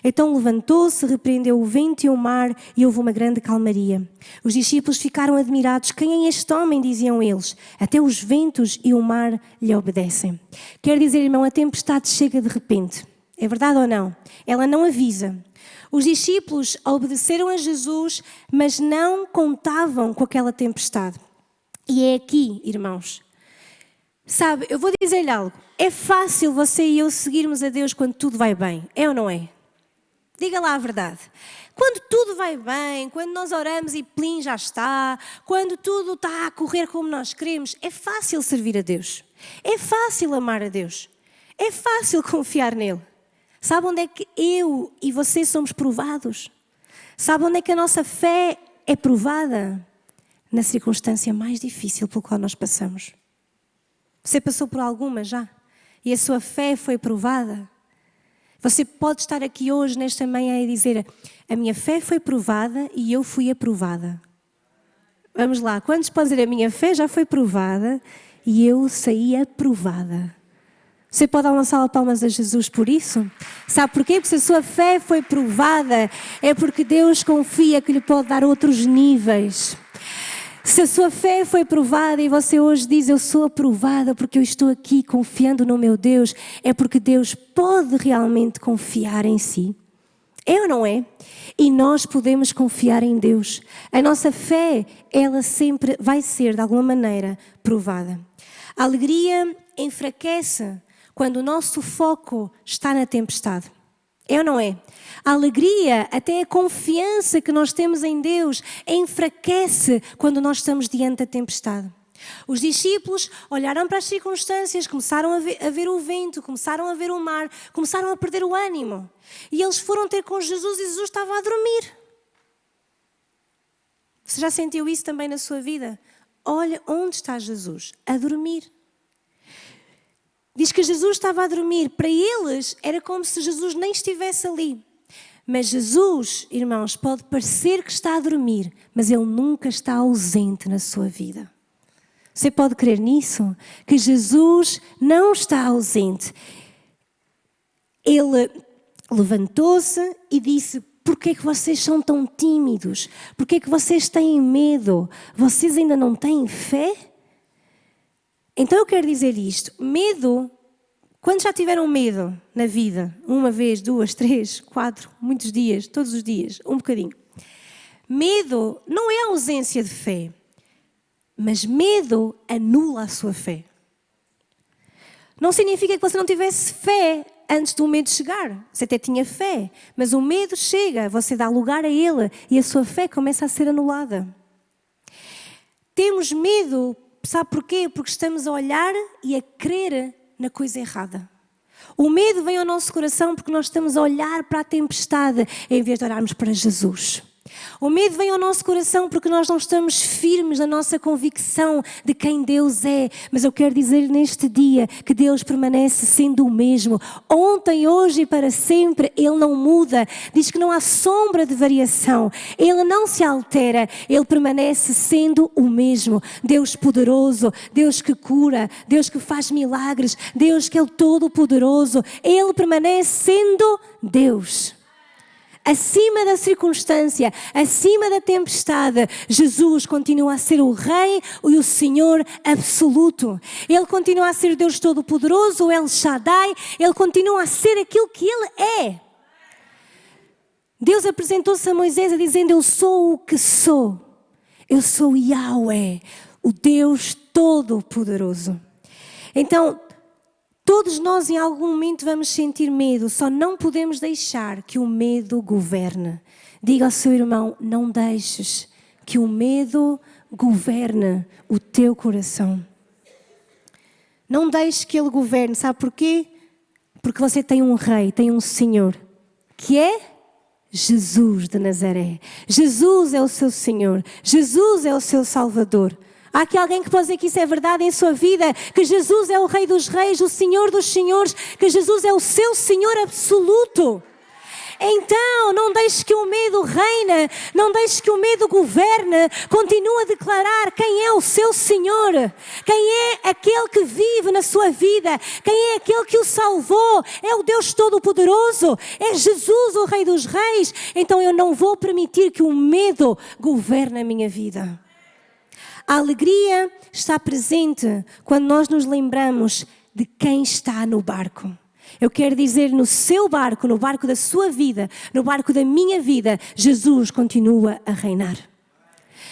Então levantou-se, repreendeu o vento e o mar e houve uma grande calmaria. Os discípulos ficaram admirados. Quem é este homem? Diziam eles. Até os ventos e o mar lhe obedecem. Quer dizer, irmão, a tempestade chega de repente. É verdade ou não? Ela não avisa. Os discípulos obedeceram a Jesus, mas não contavam com aquela tempestade. E é aqui, irmãos. Sabe, eu vou dizer-lhe algo. É fácil você e eu seguirmos a Deus quando tudo vai bem. É ou não é? Diga lá a verdade. Quando tudo vai bem, quando nós oramos e plim, já está, quando tudo está a correr como nós queremos, é fácil servir a Deus. É fácil amar a Deus. É fácil confiar nele. Sabe onde é que eu e você somos provados? Sabe onde é que a nossa fé é provada? Na circunstância mais difícil pelo qual nós passamos. Você passou por alguma já? E a sua fé foi provada? Você pode estar aqui hoje, nesta manhã, e dizer, a minha fé foi provada e eu fui aprovada. Vamos lá, quantos podem dizer, a minha fé já foi provada e eu saí aprovada? Você pode dar uma salva de palmas a Jesus por isso? Sabe porquê? Porque se a sua fé foi provada, é porque Deus confia que lhe pode dar outros níveis. Se a sua fé foi provada e você hoje diz, eu sou aprovada porque eu estou aqui confiando no meu Deus, é porque Deus pode realmente confiar em si. É ou não é? E nós podemos confiar em Deus. A nossa fé, ela sempre vai ser, de alguma maneira, provada. A alegria enfraquece quando o nosso foco está na tempestade. É ou não é? A alegria, até a confiança que nós temos em Deus, enfraquece quando nós estamos diante da tempestade. Os discípulos olharam para as circunstâncias, começaram a ver o vento, começaram a ver o mar, começaram a perder o ânimo. E eles foram ter com Jesus e Jesus estava a dormir. Você já sentiu isso também na sua vida? Olha onde está Jesus, a dormir. Diz que Jesus estava a dormir. Para eles era como se Jesus nem estivesse ali. Mas Jesus, irmãos, pode parecer que está a dormir, mas Ele nunca está ausente na sua vida. Você pode crer nisso? Que Jesus não está ausente. Ele levantou-se e disse, Porquê é que vocês são tão tímidos? Porquê é que vocês têm medo? Vocês ainda não têm fé? Então eu quero dizer isto. Medo, quando já tiveram medo na vida? 1 vez, 2, 3, 4, muitos dias, todos os dias, um bocadinho. Medo não é ausência de fé, mas medo anula a sua fé. Não significa que você não tivesse fé antes do medo chegar. Você até tinha fé, mas o medo chega, você dá lugar a ele e a sua fé começa a ser anulada. Temos medo, sabe porquê? Porque estamos a olhar e a crer na coisa errada. O medo vem ao nosso coração porque nós estamos a olhar para a tempestade em vez de olharmos para Jesus. O medo vem ao nosso coração porque nós não estamos firmes na nossa convicção de quem Deus é. Mas eu quero dizer neste dia que Deus permanece sendo o mesmo. Ontem, hoje e para sempre, Ele não muda. Diz que não há sombra de variação. Ele não se altera. Ele permanece sendo o mesmo. Deus poderoso, Deus que cura, Deus que faz milagres, Deus que é o todo-poderoso. Ele permanece sendo Deus. Acima da circunstância, acima da tempestade, Jesus continua a ser o Rei e o Senhor absoluto. Ele continua a ser Deus Todo-Poderoso, o El Shaddai. Ele continua a ser aquilo que Ele é. Deus apresentou-se a Moisés dizendo: eu sou o que sou. Eu sou Yahweh, o Deus Todo-Poderoso. Então, todos nós em algum momento vamos sentir medo, só não podemos deixar que o medo governe. Diga ao seu irmão: não deixes que o medo governe o teu coração. Não deixes que ele governe, sabe porquê? Porque você tem um rei, tem um Senhor, que é Jesus de Nazaré. Jesus é o seu Senhor, Jesus é o seu Salvador. Há aqui alguém que pode dizer que isso é verdade em sua vida, que Jesus é o Rei dos Reis, o Senhor dos Senhores, que Jesus é o seu Senhor absoluto. Então, não deixe que o medo reine, não deixe que o medo governe, continue a declarar quem é o seu Senhor, quem é aquele que vive na sua vida, quem é aquele que o salvou, é o Deus Todo-Poderoso, é Jesus o Rei dos Reis. Então eu não vou permitir que o medo governe a minha vida. A alegria está presente quando nós nos lembramos de quem está no barco. Eu quero dizer, no seu barco, no barco da sua vida, no barco da minha vida, Jesus continua a reinar.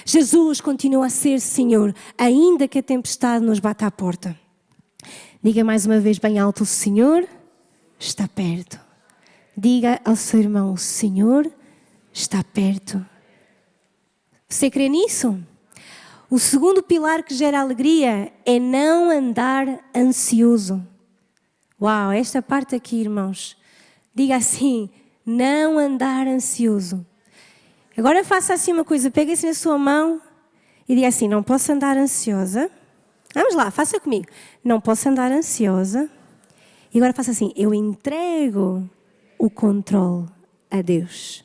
Jesus continua a ser Senhor, ainda que a tempestade nos bata à porta. Diga mais uma vez bem alto: o Senhor está perto. Diga ao seu irmão: o Senhor está perto. Você crê nisso? O segundo pilar que gera alegria é não andar ansioso. Uau, esta parte aqui, irmãos. Diga assim: não andar ansioso. Agora faça assim uma coisa, pegue-se na sua mão e diga assim: não posso andar ansiosa. Vamos lá, faça comigo. Não posso andar ansiosa. E agora faça assim: eu entrego o controle a Deus.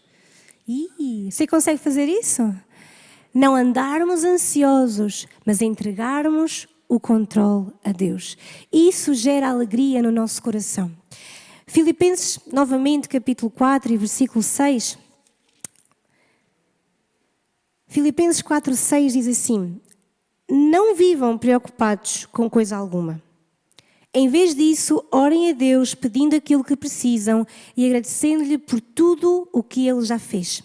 Você consegue fazer isso? Não andarmos ansiosos, mas entregarmos o controle a Deus. Isso gera alegria no nosso coração. Filipenses, novamente, capítulo 4 e versículo 6. Filipenses 4, 6 diz assim: não vivam preocupados com coisa alguma. Em vez disso, orem a Deus pedindo aquilo que precisam e agradecendo-lhe por tudo o que Ele já fez.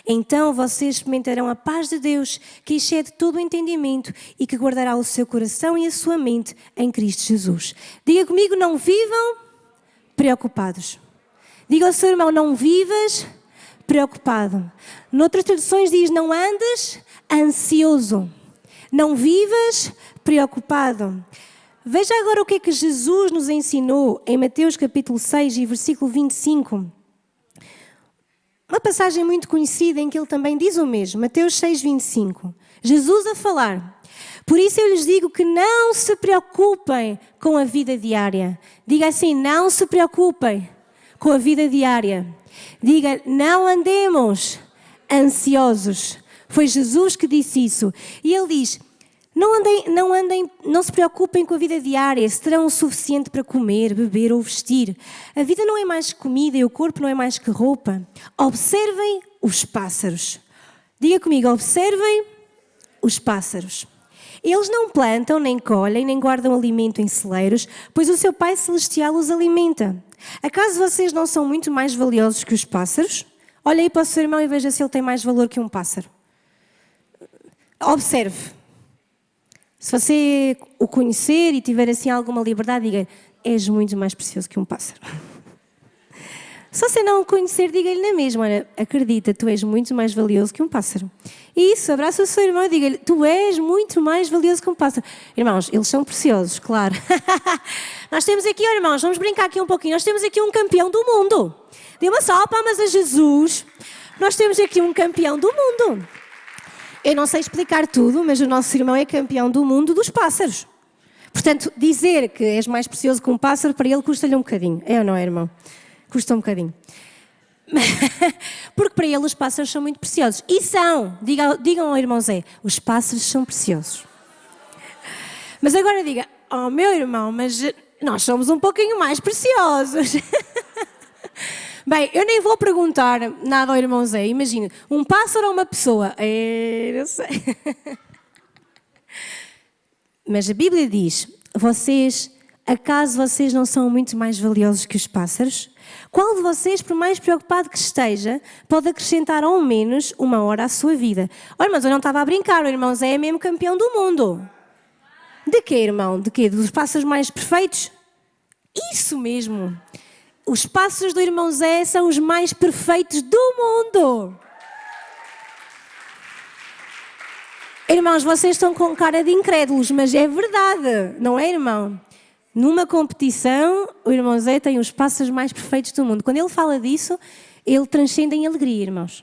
Então vocês experimentarão a paz de Deus, que excede todo o entendimento e que guardará o seu coração e a sua mente em Cristo Jesus. Diga comigo: não vivam preocupados. Diga ao seu irmão: não vivas preocupado. Noutras traduções diz: não andes ansioso. Não vivas preocupado. Veja agora o que é que Jesus nos ensinou em Mateus capítulo 6 e versículo 25. Uma passagem muito conhecida em que ele também diz o mesmo, Mateus 6, 25. Jesus a falar: por isso eu lhes digo que não se preocupem com a vida diária. Diga assim: não se preocupem com a vida diária. Diga: não andemos ansiosos. Foi Jesus que disse isso. E ele diz: Não se preocupem com a vida diária, se terão o suficiente para comer, beber ou vestir. A vida não é mais que comida e o corpo não é mais que roupa. Observem os pássaros. Diga comigo, observem os pássaros. Eles não plantam, nem colhem, nem guardam alimento em celeiros, pois o seu Pai Celestial os alimenta. Acaso vocês não são muito mais valiosos que os pássaros? Olha aí para o seu irmão e veja se ele tem mais valor que um pássaro. Observe. Se você o conhecer e tiver assim alguma liberdade, diga: és muito mais precioso que um pássaro. Se você não o conhecer, diga-lhe na mesma: olha, acredita, tu és muito mais valioso que um pássaro. E isso, abraça o seu irmão e diga-lhe: tu és muito mais valioso que um pássaro. Irmãos, eles são preciosos, claro. Nós temos aqui, irmãos, vamos brincar aqui um pouquinho, nós temos aqui um campeão do mundo. Dê uma salva palmas a Jesus. Nós temos aqui um campeão do mundo. Eu não sei explicar tudo, mas o nosso irmão é campeão do mundo dos pássaros. Portanto, dizer que és mais precioso que um pássaro, para ele custa-lhe um bocadinho. É ou não é, irmão? Custa um bocadinho. Porque para ele os pássaros são muito preciosos. E são. Digam ao irmão Zé, os pássaros são preciosos. Mas agora diga: oh meu irmão, mas nós somos um pouquinho mais preciosos. Bem, eu nem vou perguntar nada ao irmão Zé. Imagina, um pássaro ou uma pessoa? Não sei. Mas a Bíblia diz: acaso vocês não são muito mais valiosos que os pássaros? Qual de vocês, por mais preocupado que esteja, pode acrescentar ao menos uma hora à sua vida? Olha, mas eu não estava a brincar, o irmão Zé é mesmo campeão do mundo. De quê, irmão? De quê? Dos pássaros mais perfeitos? Isso mesmo. Os pássaros do irmão Zé são os mais perfeitos do mundo. Irmãos, vocês estão com cara de incrédulos, mas é verdade, não é, irmão? Numa competição, o irmão Zé tem os pássaros mais perfeitos do mundo. Quando ele fala disso, ele transcende em alegria, irmãos.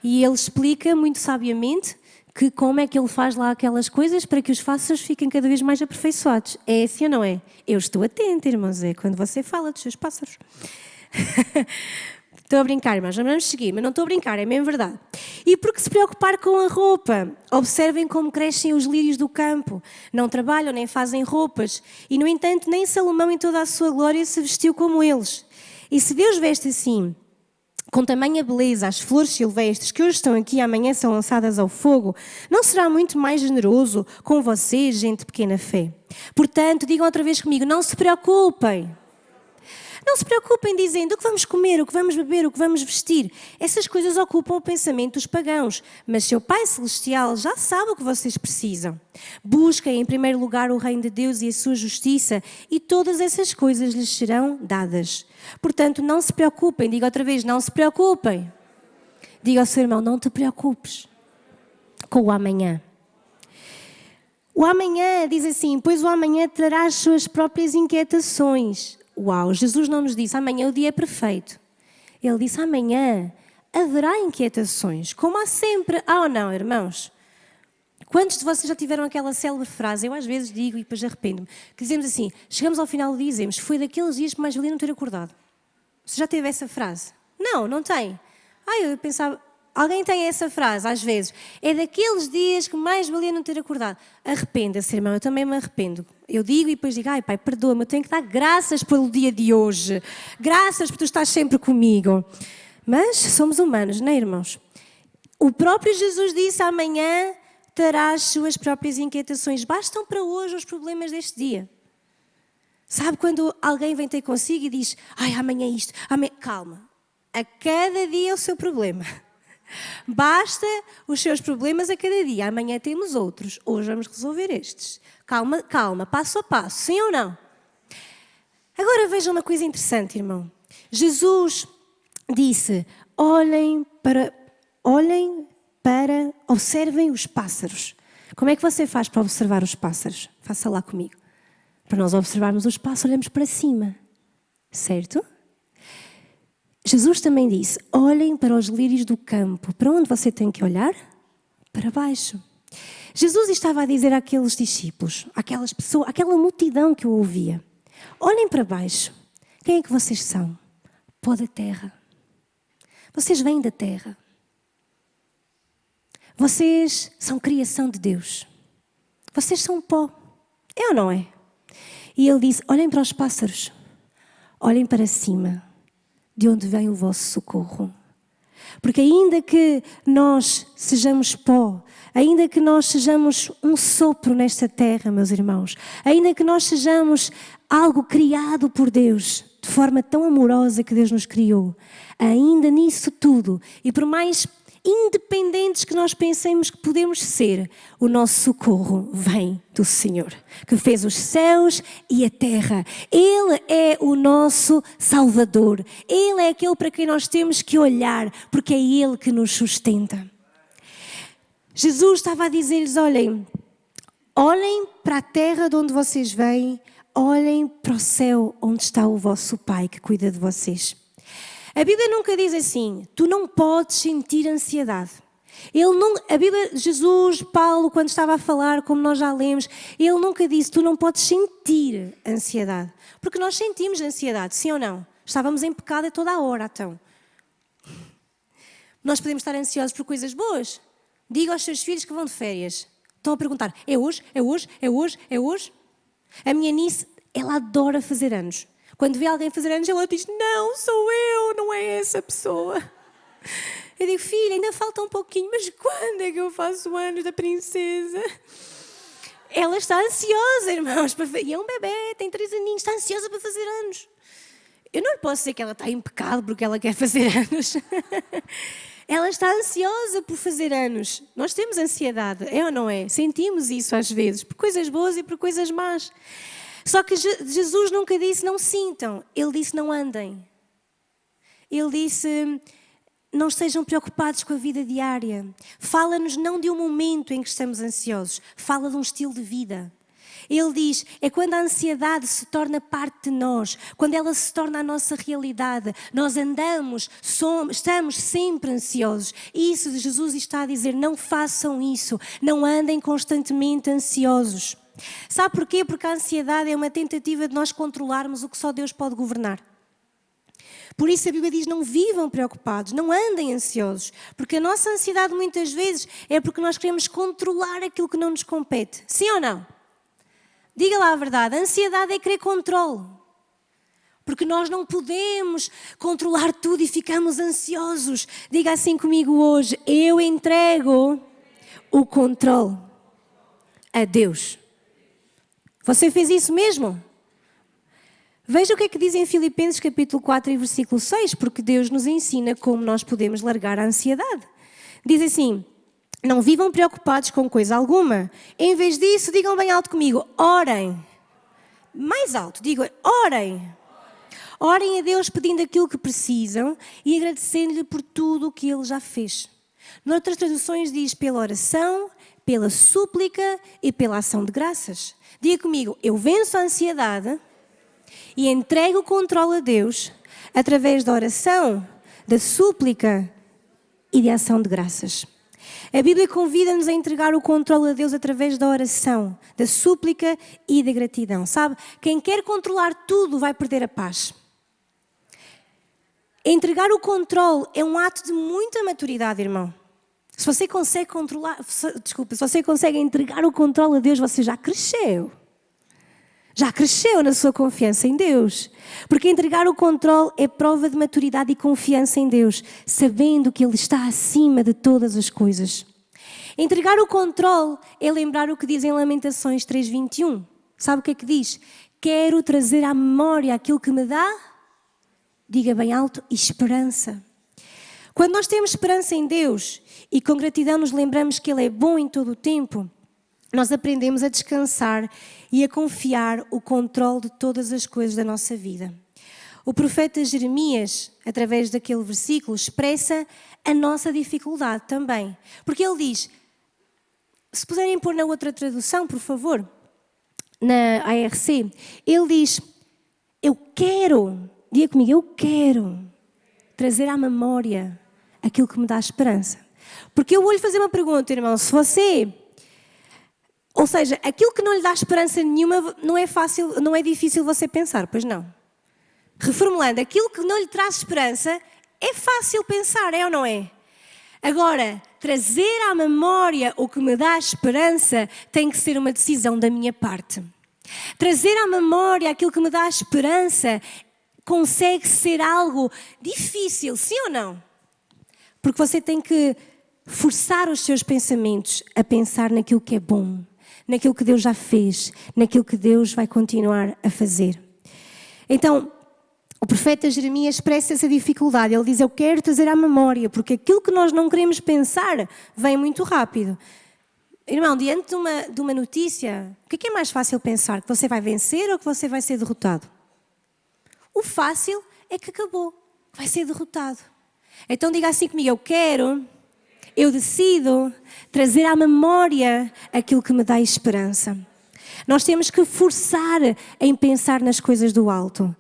E ele explica muito sabiamente que como é que ele faz lá aquelas coisas para que os pássaros fiquem cada vez mais aperfeiçoados. É assim ou não é? Eu estou atenta, irmão Zé, quando você fala dos seus pássaros. Estou a brincar, irmãos, vamos seguir, mas não estou a brincar, é mesmo verdade. E por que se preocupar com a roupa? Observem como crescem os lírios do campo. Não trabalham nem fazem roupas. E, no entanto, nem Salomão em toda a sua glória se vestiu como eles. E se Deus veste assim, com tamanha beleza, as flores silvestres que hoje estão aqui e amanhã são lançadas ao fogo, não será muito mais generoso com vocês, gente de pequena fé? Portanto, digam outra vez comigo, não se preocupem. Não se preocupem dizendo o que vamos comer, o que vamos beber, o que vamos vestir. Essas coisas ocupam o pensamento dos pagãos. Mas seu Pai Celestial já sabe o que vocês precisam. Busquem em primeiro lugar o reino de Deus e a sua justiça e todas essas coisas lhes serão dadas. Portanto, não se preocupem. Diga outra vez, não se preocupem. Diga ao seu irmão, não te preocupes com o amanhã. O amanhã diz assim, pois o amanhã trará as suas próprias inquietações. Uau, Jesus não nos disse amanhã o dia é perfeito. Ele disse amanhã haverá inquietações, como há sempre. Ou não, irmãos? Quantos de vocês já tiveram aquela célebre frase, eu às vezes digo e depois arrependo-me, que dizemos assim, chegamos ao final do dia e dizemos, foi daqueles dias que mais valia não ter acordado. Você já teve essa frase? Não, não tem. Eu pensava, alguém tem essa frase às vezes, é daqueles dias que mais valia não ter acordado. Arrependa-se, irmão, eu também me arrependo. Eu digo e depois digo, Pai, perdoa-me, eu tenho que dar graças pelo dia de hoje. Graças porque tu estás sempre comigo. Mas somos humanos, não é, irmãos? O próprio Jesus disse, amanhã terá as suas próprias inquietações. Bastam para hoje os problemas deste dia. Sabe quando alguém vem ter consigo e diz, amanhã isto, amanhã... Calma, a cada dia é o seu problema. Basta os seus problemas a cada dia. Amanhã temos outros. Hoje vamos resolver estes. Calma, calma, passo a passo. Sim ou não? Agora vejam uma coisa interessante, irmão. Jesus disse, observem os pássaros. Como é que você faz para observar os pássaros? Faça lá comigo. Para nós observarmos os pássaros, olhamos para cima. Certo? Jesus também disse, olhem para os lírios do campo. Para onde você tem que olhar? Para baixo. Jesus estava a dizer àqueles discípulos, àquelas pessoas, àquela multidão que o ouvia, olhem para baixo. Quem é que vocês são? Pó da terra. Vocês vêm da terra. Vocês são criação de Deus. vocês são pó. É ou não é? E ele disse, olhem para os pássaros, olhem para cima, de onde vem o vosso socorro. Porque ainda que nós sejamos pó, ainda que nós sejamos um sopro nesta terra, meus irmãos, ainda que nós sejamos algo criado por Deus, de forma tão amorosa que Deus nos criou, ainda nisso tudo, e por mais independentes que nós pensemos que podemos ser, o nosso socorro vem do Senhor, que fez os céus e a terra. Ele é o nosso Salvador. Ele é aquele para quem nós temos que olhar, porque é Ele que nos sustenta. Jesus estava a dizer-lhes, olhem para a terra de onde vocês vêm, olhem para o céu onde está o vosso Pai que cuida de vocês. A Bíblia nunca diz assim, tu não podes sentir ansiedade. A Bíblia, Jesus, Paulo, quando estava a falar, como nós já lemos, ele nunca disse, tu não podes sentir ansiedade. Porque nós sentimos ansiedade, sim ou não? Estávamos em pecado a toda a hora, então. Nós podemos estar ansiosos por coisas boas. Diga aos seus filhos que vão de férias. Estão a perguntar, é hoje? É hoje? É hoje? É hoje? A minha niece, ela adora fazer anos. Quando vê alguém fazer anos, ela diz, não, sou eu, não é essa pessoa. Eu digo, filha, ainda falta um pouquinho, mas quando é que eu faço anos da princesa? Ela está ansiosa, irmãos, e é um bebê, tem 3 aninhos, está ansiosa para fazer anos. Eu não lhe posso dizer que ela está em pecado porque ela quer fazer anos. Ela está ansiosa por fazer anos. Nós temos ansiedade, é ou não é? Sentimos isso às vezes, por coisas boas e por coisas más. Só que Jesus nunca disse não sintam, Ele disse não andem. Ele disse não estejam preocupados com a vida diária. Fala-nos não de um momento em que estamos ansiosos, fala de um estilo de vida. Ele diz, é quando a ansiedade se torna parte de nós, quando ela se torna a nossa realidade. Nós andamos, estamos sempre ansiosos. E isso Jesus está a dizer, não façam isso, não andem constantemente ansiosos. Sabe porquê? Porque a ansiedade é uma tentativa de nós controlarmos o que só Deus pode governar. Por isso a Bíblia diz, não vivam preocupados, não andem ansiosos. Porque a nossa ansiedade muitas vezes é porque nós queremos controlar aquilo que não nos compete. Sim ou não? Diga lá a verdade, a ansiedade é querer controle. Porque nós não podemos controlar tudo e ficamos ansiosos. Diga assim comigo hoje, eu entrego o controle a Deus. Você fez isso mesmo? Veja o que é que diz em Filipenses capítulo 4 e versículo 6, porque Deus nos ensina como nós podemos largar a ansiedade. Diz assim, não vivam preocupados com coisa alguma. Em vez disso, digam bem alto comigo, orem. Mais alto, digam, orem. Orem a Deus pedindo aquilo que precisam e agradecendo-lhe por tudo o que Ele já fez. Noutras traduções diz pela oração, pela súplica e pela ação de graças. Diga comigo, eu venço a ansiedade e entrego o controle a Deus através da oração, da súplica e da ação de graças. A Bíblia convida-nos a entregar o controle a Deus através da oração, da súplica e da gratidão. Sabe, quem quer controlar tudo vai perder a paz. Entregar o controle é um ato de muita maturidade, irmão. Se você consegue se você consegue entregar o controle a Deus, você já cresceu. Já cresceu na sua confiança em Deus. Porque entregar o controle é prova de maturidade e confiança em Deus, sabendo que Ele está acima de todas as coisas. Entregar o controle é lembrar o que diz em Lamentações 3:21. Sabe o que é que diz? Quero trazer à memória aquilo que me dá, diga bem alto, esperança. Quando nós temos esperança em Deus e com gratidão nos lembramos que Ele é bom em todo o tempo, nós aprendemos a descansar e a confiar o controle de todas as coisas da nossa vida. O profeta Jeremias, através daquele versículo, expressa a nossa dificuldade também. Porque ele diz, se puderem pôr na outra tradução, por favor, na ARC, ele diz, eu quero, diga comigo, eu quero trazer à memória aquilo que me dá esperança. Porque eu vou lhe fazer uma pergunta, irmão, se você... Ou seja, aquilo que não lhe dá esperança nenhuma não é fácil, não é difícil você pensar, pois não? Reformulando, aquilo que não lhe traz esperança é fácil pensar, é ou não é? Agora, trazer à memória o que me dá esperança tem que ser uma decisão da minha parte. Trazer à memória aquilo que me dá esperança consegue ser algo difícil, sim ou não? Porque você tem que forçar os seus pensamentos a pensar naquilo que é bom, naquilo que Deus já fez, naquilo que Deus vai continuar a fazer. Então, o profeta Jeremias expressa essa dificuldade. Ele diz, eu quero trazer à memória, porque aquilo que nós não queremos pensar vem muito rápido. Irmão, diante de uma notícia, o que é mais fácil pensar? Que você vai vencer ou que você vai ser derrotado? O fácil é que acabou, vai ser derrotado. Então diga assim comigo, eu decido trazer à memória aquilo que me dá esperança. Nós temos que forçar em pensar nas coisas do alto.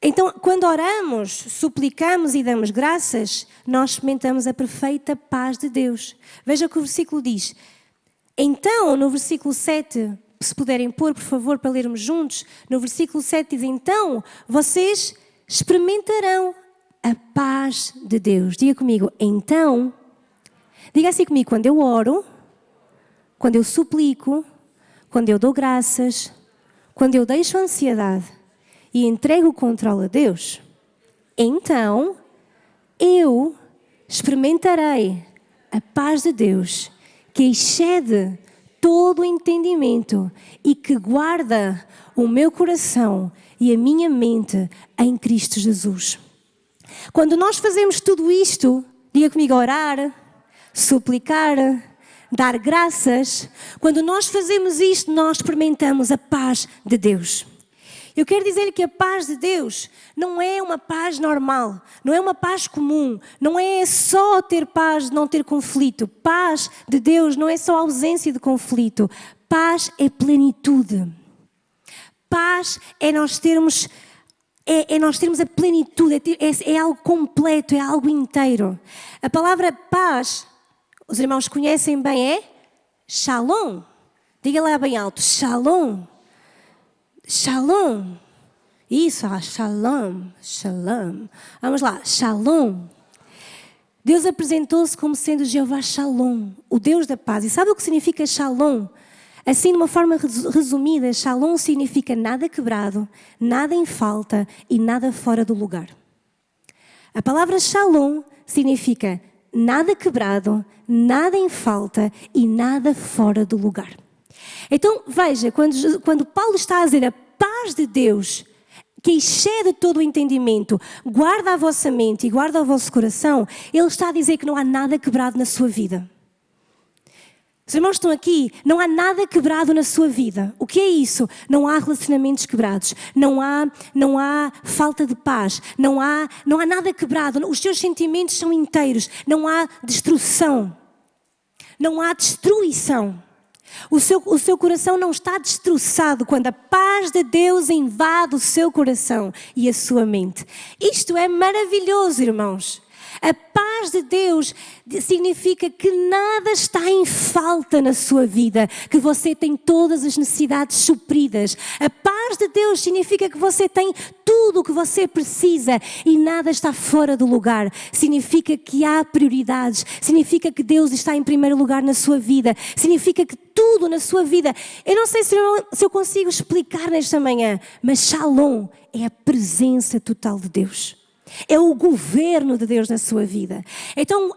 Então, quando oramos, suplicamos e damos graças, nós experimentamos a perfeita paz de Deus. Veja o que o versículo diz. Então, no versículo 7, se puderem pôr, por favor, para lermos juntos, no versículo 7 diz, então, vocês experimentarão a paz de Deus. Diga comigo, então, diga assim comigo, quando eu oro, quando eu suplico, quando eu dou graças, quando eu deixo a ansiedade e entrego o controle a Deus, então eu experimentarei a paz de Deus que excede todo o entendimento e que guarda o meu coração e a minha mente em Cristo Jesus. Quando nós fazemos tudo isto, diga comigo, orar, suplicar, dar graças, quando nós fazemos isto, nós experimentamos a paz de Deus. Eu quero dizer que a paz de Deus não é uma paz normal, não é uma paz comum, não é só ter paz, não ter conflito. Paz de Deus não é só ausência de conflito, paz é plenitude. Paz é nós termos a plenitude, é algo completo, é algo inteiro. A palavra paz, os irmãos conhecem bem, é shalom. Diga lá bem alto, shalom. Shalom. Isso, shalom, shalom. Vamos lá, shalom. Deus apresentou-se como sendo Jeová Shalom, o Deus da paz. E sabe o que significa shalom? Assim, de uma forma resumida, shalom significa nada quebrado, nada em falta e nada fora do lugar. A palavra shalom significa nada quebrado, nada em falta e nada fora do lugar. Então, veja, quando Paulo está a dizer a paz de Deus, que excede todo o entendimento, guarda a vossa mente e guarda o vosso coração, ele está a dizer que não há nada quebrado na sua vida. Os irmãos estão aqui, não há nada quebrado na sua vida. O que é isso? Não há relacionamentos quebrados, não há falta de paz, não há nada quebrado, os teus sentimentos são inteiros, não há destruição, não há destruição. O seu coração não está destroçado quando a paz de Deus invade o seu coração e a sua mente. Isto é maravilhoso, irmãos. A paz de Deus significa que nada está em falta na sua vida, que você tem todas as necessidades supridas. A paz de Deus significa que você tem tudo o que você precisa e nada está fora do lugar. Significa que há prioridades, significa que Deus está em primeiro lugar na sua vida, significa que tudo na sua vida. Eu não sei se eu consigo explicar nesta manhã, mas Shalom é a presença total de Deus. É o governo de Deus na sua vida. Então,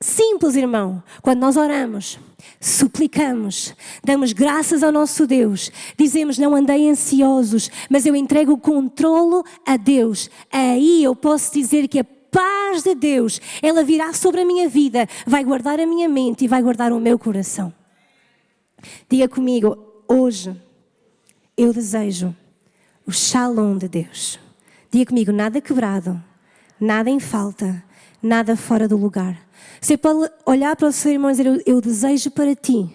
simples, irmão, quando nós oramos, suplicamos, damos graças ao nosso Deus, dizemos não andei ansiosos, mas eu entrego o controlo a Deus. Aí eu posso dizer que a paz de Deus, ela virá sobre a minha vida, vai guardar a minha mente e vai guardar o meu coração. Diga comigo, hoje eu desejo o Shalom de Deus. Diga comigo, nada quebrado, nada em falta, nada fora do lugar. Você pode olhar para o seu irmão e dizer, eu desejo para ti.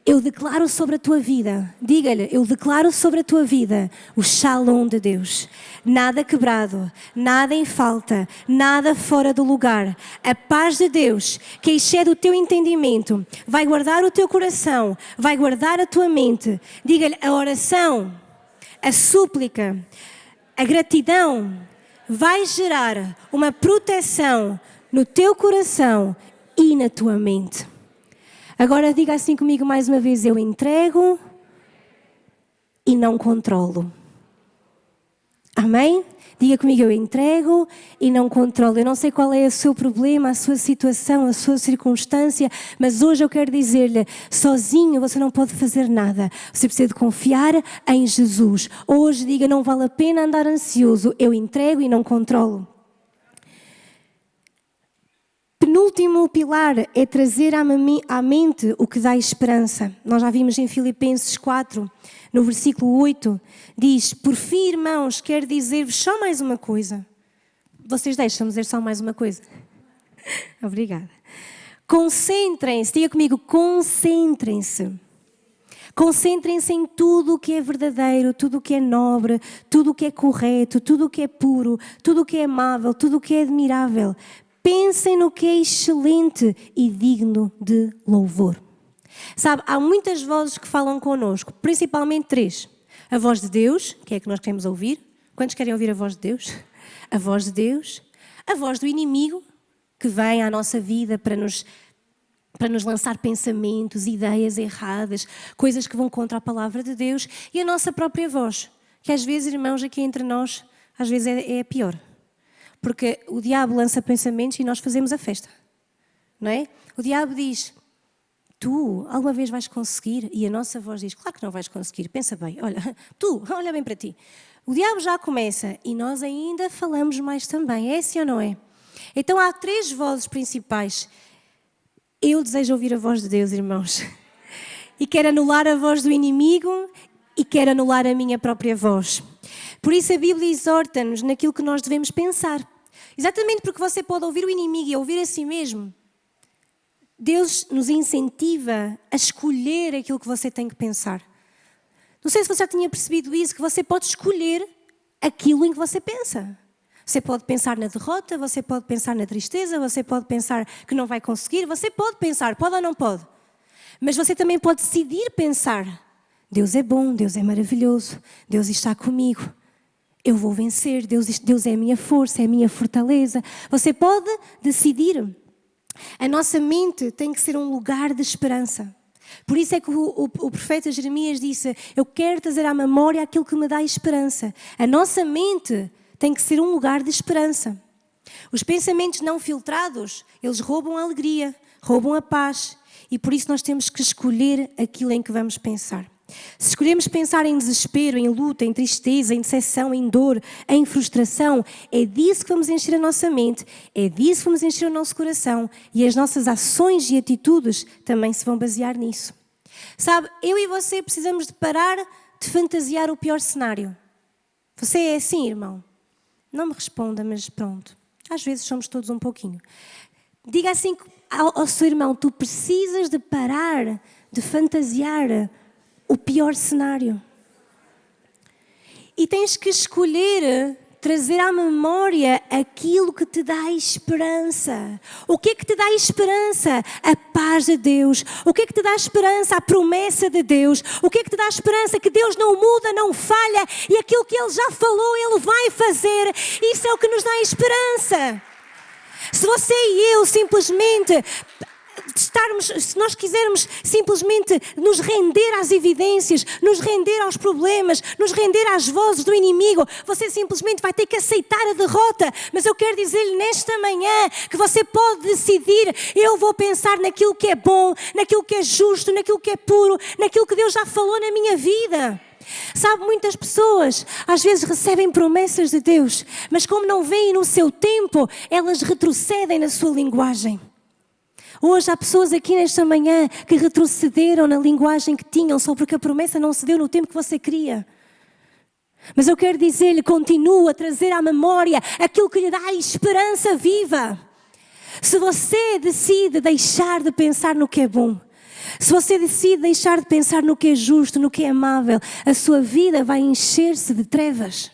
Eu declaro sobre a tua vida, diga-lhe, eu declaro sobre a tua vida o Shalom de Deus. Nada quebrado, nada em falta, nada fora do lugar. A paz de Deus, que excede o teu entendimento, vai guardar o teu coração, vai guardar a tua mente. Diga-lhe, a oração, a súplica, a gratidão vai gerar uma proteção no teu coração e na tua mente. Agora diga assim comigo mais uma vez: eu entrego e não controlo. Amém? Diga comigo: eu entrego e não controlo. Eu não sei qual é o seu problema, a sua situação, a sua circunstância, mas hoje eu quero dizer-lhe, sozinho você não pode fazer nada. Você precisa de confiar em Jesus. Hoje diga: não vale a pena andar ansioso, eu entrego e não controlo. Penúltimo pilar é trazer à mente o que dá esperança. Nós já vimos em Filipenses 4, no versículo 8, diz: por fim, irmãos, quero dizer-vos só mais uma coisa. Vocês deixam-me dizer só mais uma coisa? Obrigada. Concentrem-se, diga comigo, concentrem-se. Concentrem-se em tudo o que é verdadeiro, tudo o que é nobre, tudo o que é correto, tudo o que é puro, tudo o que é amável, tudo o que é admirável. Pensem no que é excelente e digno de louvor. Sabe, há muitas vozes que falam connosco, principalmente três. A voz de Deus, que é a que nós queremos ouvir. Quantos querem ouvir a voz de Deus? A voz de Deus. A voz do inimigo, que vem à nossa vida para nos lançar pensamentos, ideias erradas, coisas que vão contra a palavra de Deus. E a nossa própria voz, que às vezes, irmãos, aqui entre nós, às vezes é a pior. Porque o diabo lança pensamentos e nós fazemos a festa, não é? O diabo diz: tu alguma vez vais conseguir? E a nossa voz diz: claro que não vais conseguir, pensa bem, olha bem para ti. O diabo já começa e nós ainda falamos mais também, é assim ou não é? Então há três vozes principais. Eu desejo ouvir a voz de Deus, irmãos. E quero anular a voz do inimigo e quero anular a minha própria voz. Por isso a Bíblia exorta-nos naquilo que nós devemos pensar. Exatamente porque você pode ouvir o inimigo e ouvir a si mesmo. Deus nos incentiva a escolher aquilo que você tem que pensar. Não sei se você já tinha percebido isso, que você pode escolher aquilo em que você pensa. Você pode pensar na derrota, você pode pensar na tristeza, você pode pensar que não vai conseguir, você pode pensar, pode ou não pode. Mas você também pode decidir pensar: Deus é bom, Deus é maravilhoso, Deus está comigo. Eu vou vencer, Deus é a minha força, é a minha fortaleza. Você pode decidir. A nossa mente tem que ser um lugar de esperança. Por isso é que o profeta Jeremias disse: eu quero trazer à memória aquilo que me dá esperança. A nossa mente tem que ser um lugar de esperança. Os pensamentos não filtrados, eles roubam a alegria, roubam a paz. E por isso nós temos que escolher aquilo em que vamos pensar. Se escolhemos pensar em desespero, em luta, em tristeza, em decepção, em dor, em frustração, é disso que vamos encher a nossa mente, é disso que vamos encher o nosso coração, e as nossas ações e atitudes também se vão basear nisso. Sabe, eu e você precisamos de parar de fantasiar o pior cenário. Você é assim, irmão? Não me responda, mas pronto. Às vezes somos todos um pouquinho. Diga assim ao seu irmão: tu precisas de parar de fantasiar o pior cenário. E tens que escolher trazer à memória aquilo que te dá esperança. O que é que te dá esperança? A paz de Deus. O que é que te dá esperança? A promessa de Deus. O que é que te dá esperança? Que Deus não muda, não falha, e aquilo que Ele já falou, Ele vai fazer. Isso é o que nos dá esperança. Se você e eu simplesmente se nós quisermos simplesmente nos render às evidências, nos render aos problemas, nos render às vozes do inimigo, você simplesmente vai ter que aceitar a derrota. Mas eu quero dizer-lhe nesta manhã que você pode decidir: eu vou pensar naquilo que é bom, naquilo que é justo, naquilo que é puro, naquilo que Deus já falou na minha vida. Sabe, muitas pessoas às vezes recebem promessas de Deus, mas como não veem no seu tempo, elas retrocedem na sua linguagem. Hoje há pessoas aqui nesta manhã que retrocederam na linguagem que tinham só porque a promessa não se deu no tempo que você queria. Mas eu quero dizer-lhe: continua a trazer à memória aquilo que lhe dá esperança viva. Se você decide deixar de pensar no que é bom, se você decide deixar de pensar no que é justo, no que é amável, a sua vida vai encher-se de trevas.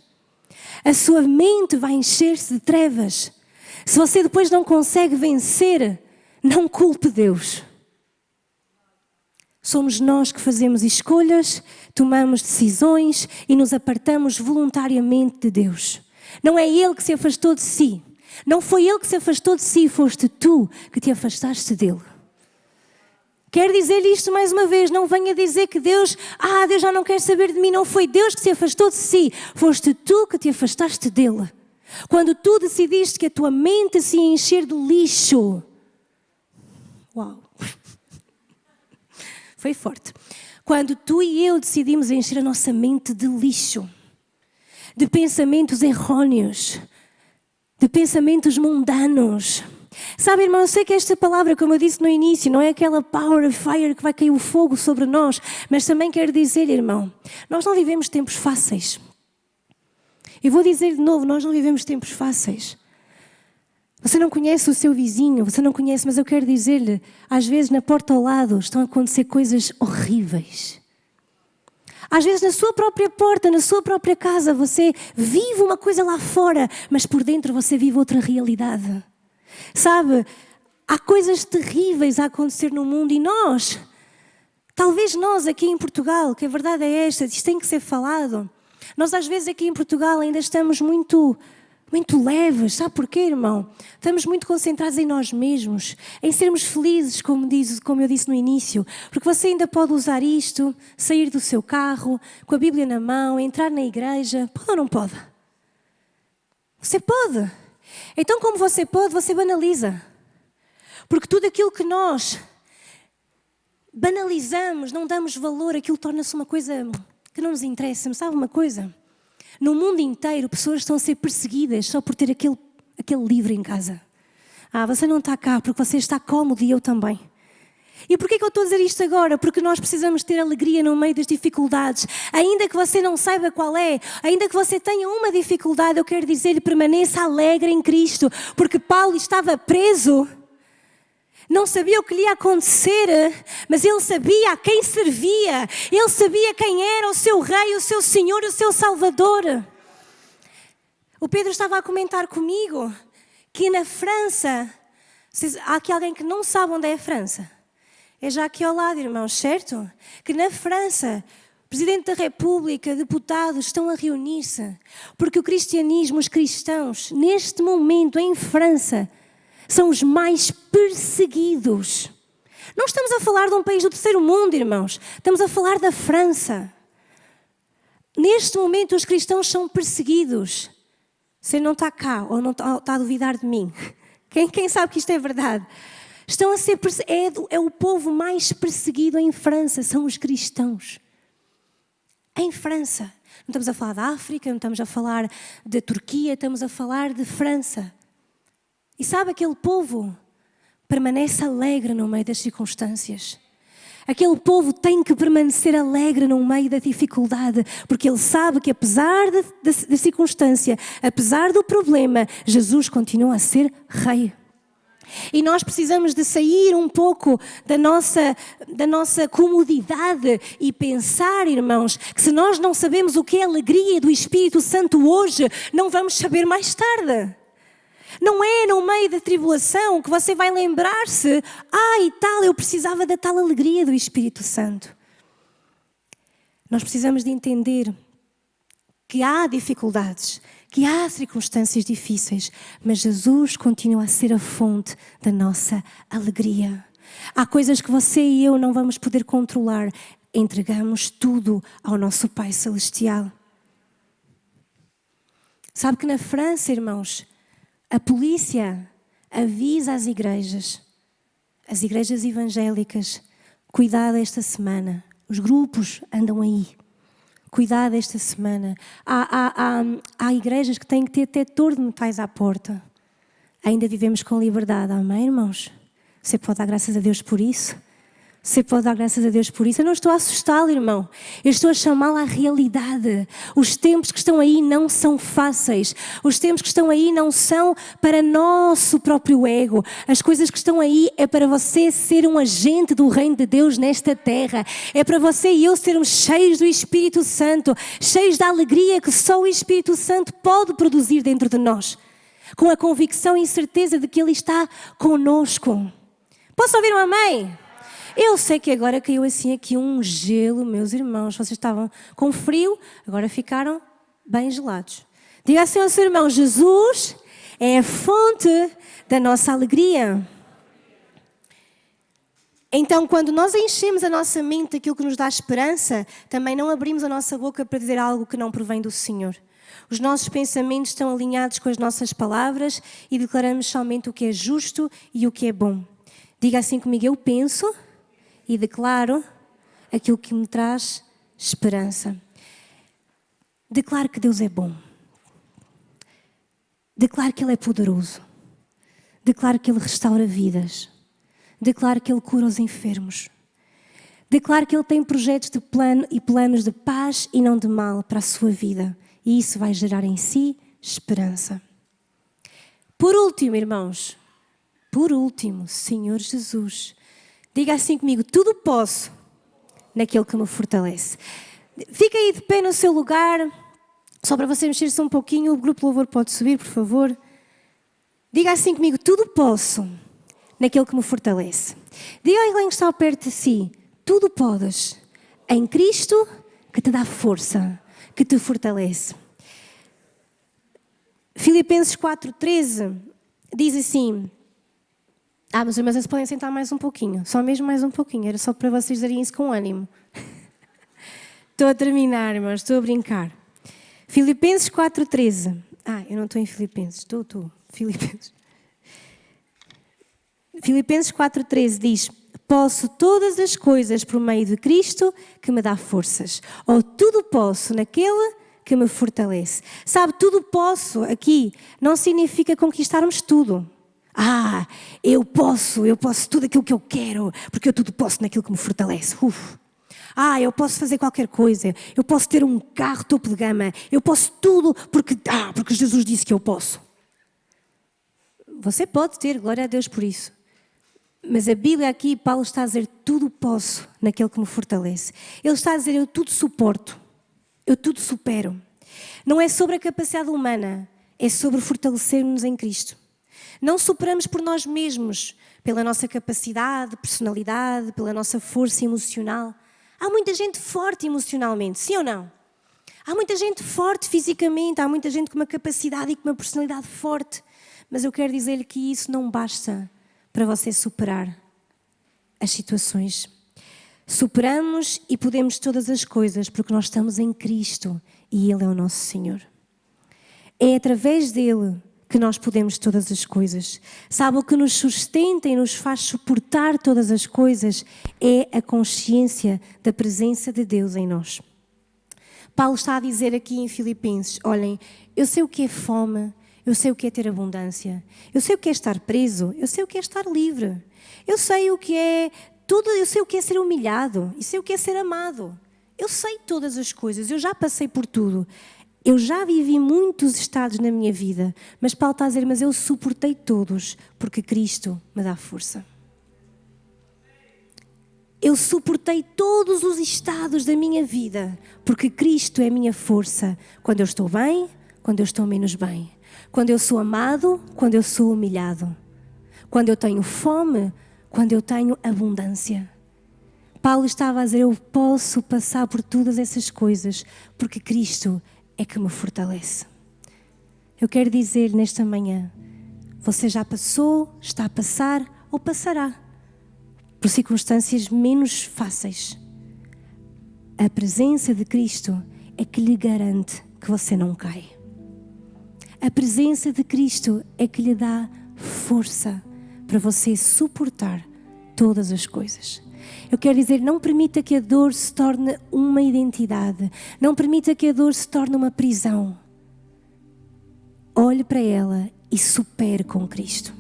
A sua mente vai encher-se de trevas. Se você depois não consegue vencer, não culpe Deus. Somos nós que fazemos escolhas, tomamos decisões e nos apartamos voluntariamente de Deus. Não é Ele que se afastou de si. Não foi Ele que se afastou de si, foste tu que te afastaste dele. Quero dizer isto mais uma vez, não venha dizer que Deus já não quer saber de mim. Não foi Deus que se afastou de si, foste tu que te afastaste dele. Quando tu decidiste que a tua mente se ia encher de lixo. Uau! Foi forte. Quando tu e eu decidimos encher a nossa mente de lixo, de pensamentos errôneos, de pensamentos mundanos. Sabe, irmão, eu sei que esta palavra, como eu disse no início, não é aquela power of fire que vai cair o fogo sobre nós, mas também quero dizer, irmão, nós não vivemos tempos fáceis. Eu vou dizer de novo, nós não vivemos tempos fáceis. Você não conhece o seu vizinho, você não conhece, mas eu quero dizer-lhe, às vezes na porta ao lado estão a acontecer coisas horríveis. Às vezes na sua própria porta, na sua própria casa, você vive uma coisa lá fora, mas por dentro você vive outra realidade. Sabe, há coisas terríveis a acontecer no mundo e nós, talvez nós aqui em Portugal, que a verdade é esta, isto tem que ser falado, nós às vezes aqui em Portugal ainda estamos muito leves, sabe porquê, irmão? Estamos muito concentrados em nós mesmos, em sermos felizes, como eu disse no início, porque você ainda pode usar isto, sair do seu carro, com a Bíblia na mão, entrar na igreja, pode ou não pode? Você pode. Então, como você pode, você banaliza. Porque tudo aquilo que nós banalizamos, não damos valor, aquilo torna-se uma coisa que não nos interessa. Sabe uma coisa? No mundo inteiro, pessoas estão a ser perseguidas só por ter aquele livro em casa. Você não está cá porque você está cómodo e eu também. E porquê que eu estou a dizer isto agora? Porque nós precisamos ter alegria no meio das dificuldades. Ainda que você não saiba qual é, ainda que você tenha uma dificuldade, eu quero dizer-lhe, permaneça alegre em Cristo. Porque Paulo estava preso, não sabia o que lhe ia acontecer, mas ele sabia a quem servia. Ele sabia quem era o seu rei, o seu Senhor, o seu Salvador. O Pedro estava a comentar comigo que na França, há aqui alguém que não sabe onde é a França. É já aqui ao lado, irmãos, certo? Que na França, o Presidente da República, deputados estão a reunir-se. Porque o cristianismo, os cristãos, neste momento em França, são os mais perseguidos. Não estamos a falar de um país do terceiro mundo, irmãos. Estamos a falar da França. Neste momento os cristãos são perseguidos. Você não está cá ou não está a duvidar de mim? Quem sabe que isto é verdade? Estão a ser é o povo mais perseguido em França, são os cristãos. Em França. Não estamos a falar da África, não estamos a falar da Turquia, estamos a falar de França. E sabe, aquele povo permanece alegre no meio das circunstâncias. Aquele povo tem que permanecer alegre no meio da dificuldade, porque ele sabe que apesar da circunstância, apesar do problema, Jesus continua a ser rei. E nós precisamos de sair um pouco da nossa comodidade e pensar, irmãos, que se nós não sabemos o que é a alegria do Espírito Santo hoje, não vamos saber mais tarde. Não é no meio da tribulação que você vai lembrar-se, e tal, eu precisava da tal alegria do Espírito Santo. Nós precisamos de entender que há dificuldades, que há circunstâncias difíceis, mas Jesus continua a ser a fonte da nossa alegria. Há coisas que você e eu não vamos poder controlar, entregamos tudo ao nosso Pai Celestial. Sabe que na França, irmãos, a polícia avisa as igrejas evangélicas, cuidado esta semana, os grupos andam aí. Cuidado esta semana. Há igrejas que têm que ter detector de metais à porta. Ainda vivemos com liberdade, amém, irmãos? Você pode dar graças a Deus por isso? Você pode dar graças a Deus por isso? Eu não estou a assustá-lo, irmão. Eu estou a chamá-lo à realidade. Os tempos que estão aí não são fáceis. Os tempos que estão aí não são para nosso próprio ego. As coisas que estão aí é para você ser um agente do reino de Deus nesta terra. É para você e eu sermos cheios do Espírito Santo, cheios da alegria que só o Espírito Santo pode produzir dentro de nós. Com a convicção e certeza de que Ele está conosco. Posso ouvir um amém? Eu sei que agora caiu assim aqui um gelo, meus irmãos. Vocês estavam com frio, agora ficaram bem gelados. Diga assim ao seu irmão: Jesus é a fonte da nossa alegria. Então, quando nós enchemos a nossa mente daquilo que nos dá esperança, também não abrimos a nossa boca para dizer algo que não provém do Senhor. Os nossos pensamentos estão alinhados com as nossas palavras e declaramos somente o que é justo e o que é bom. Diga assim comigo: eu penso e declaro aquilo que me traz esperança. Declaro que Deus é bom. Declaro que Ele é poderoso. Declaro que Ele restaura vidas. Declaro que Ele cura os enfermos. Declaro que Ele tem projetos de plano e planos de paz e não de mal para a sua vida. E isso vai gerar em si esperança. Por último, irmãos, Senhor Jesus, diga assim comigo: tudo posso naquele que me fortalece. Fica aí de pé no seu lugar, só para você mexer-se um pouquinho. O grupo de louvor pode subir, por favor. Diga assim comigo: tudo posso naquele que me fortalece. Diga a alguém que está perto de si: tudo podes em Cristo que te dá força, que te fortalece. Filipenses 4,13 diz assim... mas vocês podem sentar mais um pouquinho, só mesmo mais um pouquinho, era só para vocês dizerem isso com ânimo. Estou a terminar, irmãos, estou a brincar. Filipenses 4,13. Eu não estou em Filipenses, estou. Filipenses 4,13 diz: posso todas as coisas por meio de Cristo que me dá forças. Ou tudo posso naquele que me fortalece. Sabe, tudo posso aqui não significa conquistarmos tudo. Eu posso tudo aquilo que eu quero, porque eu tudo posso naquilo que me fortalece. Eu posso fazer qualquer coisa, eu posso ter um carro topo de gama, eu posso tudo porque Jesus disse que eu posso. Você pode ter, glória a Deus por isso. Mas a Bíblia aqui, Paulo está a dizer: tudo posso naquele que me fortalece. Ele está a dizer: eu tudo suporto, eu tudo supero. Não é sobre a capacidade humana, é sobre fortalecer-nos em Cristo. Não superamos por nós mesmos, pela nossa capacidade, personalidade, pela nossa força emocional. Há muita gente forte emocionalmente, sim ou não? Há muita gente forte fisicamente, há muita gente com uma capacidade e com uma personalidade forte. Mas eu quero dizer-lhe que isso não basta para você superar as situações. Superamos e podemos todas as coisas porque nós estamos em Cristo e Ele é o nosso Senhor. É através dEle que nós podemos todas as coisas. Sabe, o que nos sustenta e nos faz suportar todas as coisas é a consciência da presença de Deus em nós. Paulo está a dizer aqui em Filipenses: olhem, eu sei o que é fome, eu sei o que é ter abundância, eu sei o que é estar preso, eu sei o que é estar livre, eu sei o que é tudo, eu sei o que é ser humilhado, eu sei o que é ser amado. Eu sei todas as coisas, eu já passei por tudo. Eu já vivi muitos estados na minha vida, mas Paulo está a dizer: mas eu suportei todos, porque Cristo me dá força. Eu suportei todos os estados da minha vida, porque Cristo é a minha força. Quando eu estou bem, quando eu estou menos bem. Quando eu sou amado, quando eu sou humilhado. Quando eu tenho fome, quando eu tenho abundância. Paulo estava a dizer: eu posso passar por todas essas coisas, porque Cristo é que me fortalece. Eu quero dizer nesta manhã: você já passou, está a passar ou passará por circunstâncias menos fáceis. A presença de Cristo é que lhe garante que você não cai. A presença de Cristo é que lhe dá força para você suportar todas as coisas. Eu quero dizer, não permita que a dor se torne uma identidade. Não permita que a dor se torne uma prisão. Olhe para ela e supere com Cristo.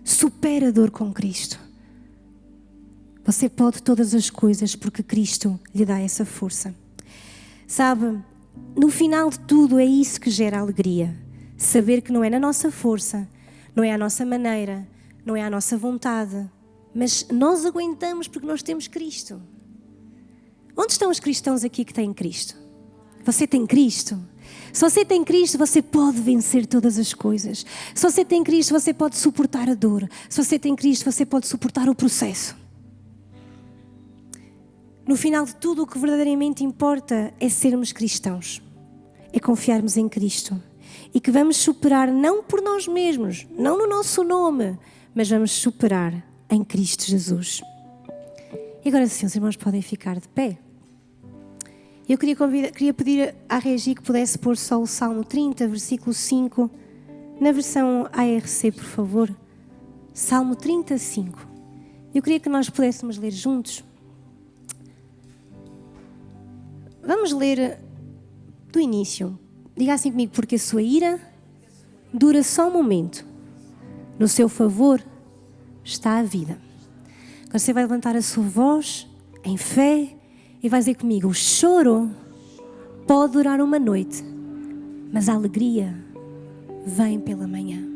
Supere a dor com Cristo. Você pode todas as coisas porque Cristo lhe dá essa força. Sabe, no final de tudo é isso que gera alegria. Saber que não é na nossa força, não é à nossa maneira, não é à nossa vontade, mas nós aguentamos porque nós temos Cristo. Onde estão os cristãos aqui que têm Cristo? Você tem Cristo? Se você tem Cristo, você pode vencer todas as coisas. Se você tem Cristo, você pode suportar a dor. Se você tem Cristo, você pode suportar o processo. No final de tudo, o que verdadeiramente importa é sermos cristãos. É confiarmos em Cristo. e que vamos superar não por nós mesmos, não no nosso nome, mas vamos superar em Cristo Jesus. E agora sim, os irmãos podem ficar de pé. Eu queria pedir à Regi que pudesse pôr só o Salmo 30, versículo 5, na versão ARC, por favor. Salmo 35. Eu queria que nós pudéssemos ler juntos. Vamos ler do início. Diga assim comigo: porque a sua ira dura só um momento. No seu favor está a vida. Agora você vai levantar a sua voz em fé e vai dizer comigo: o choro pode durar uma noite, mas a alegria vem pela manhã.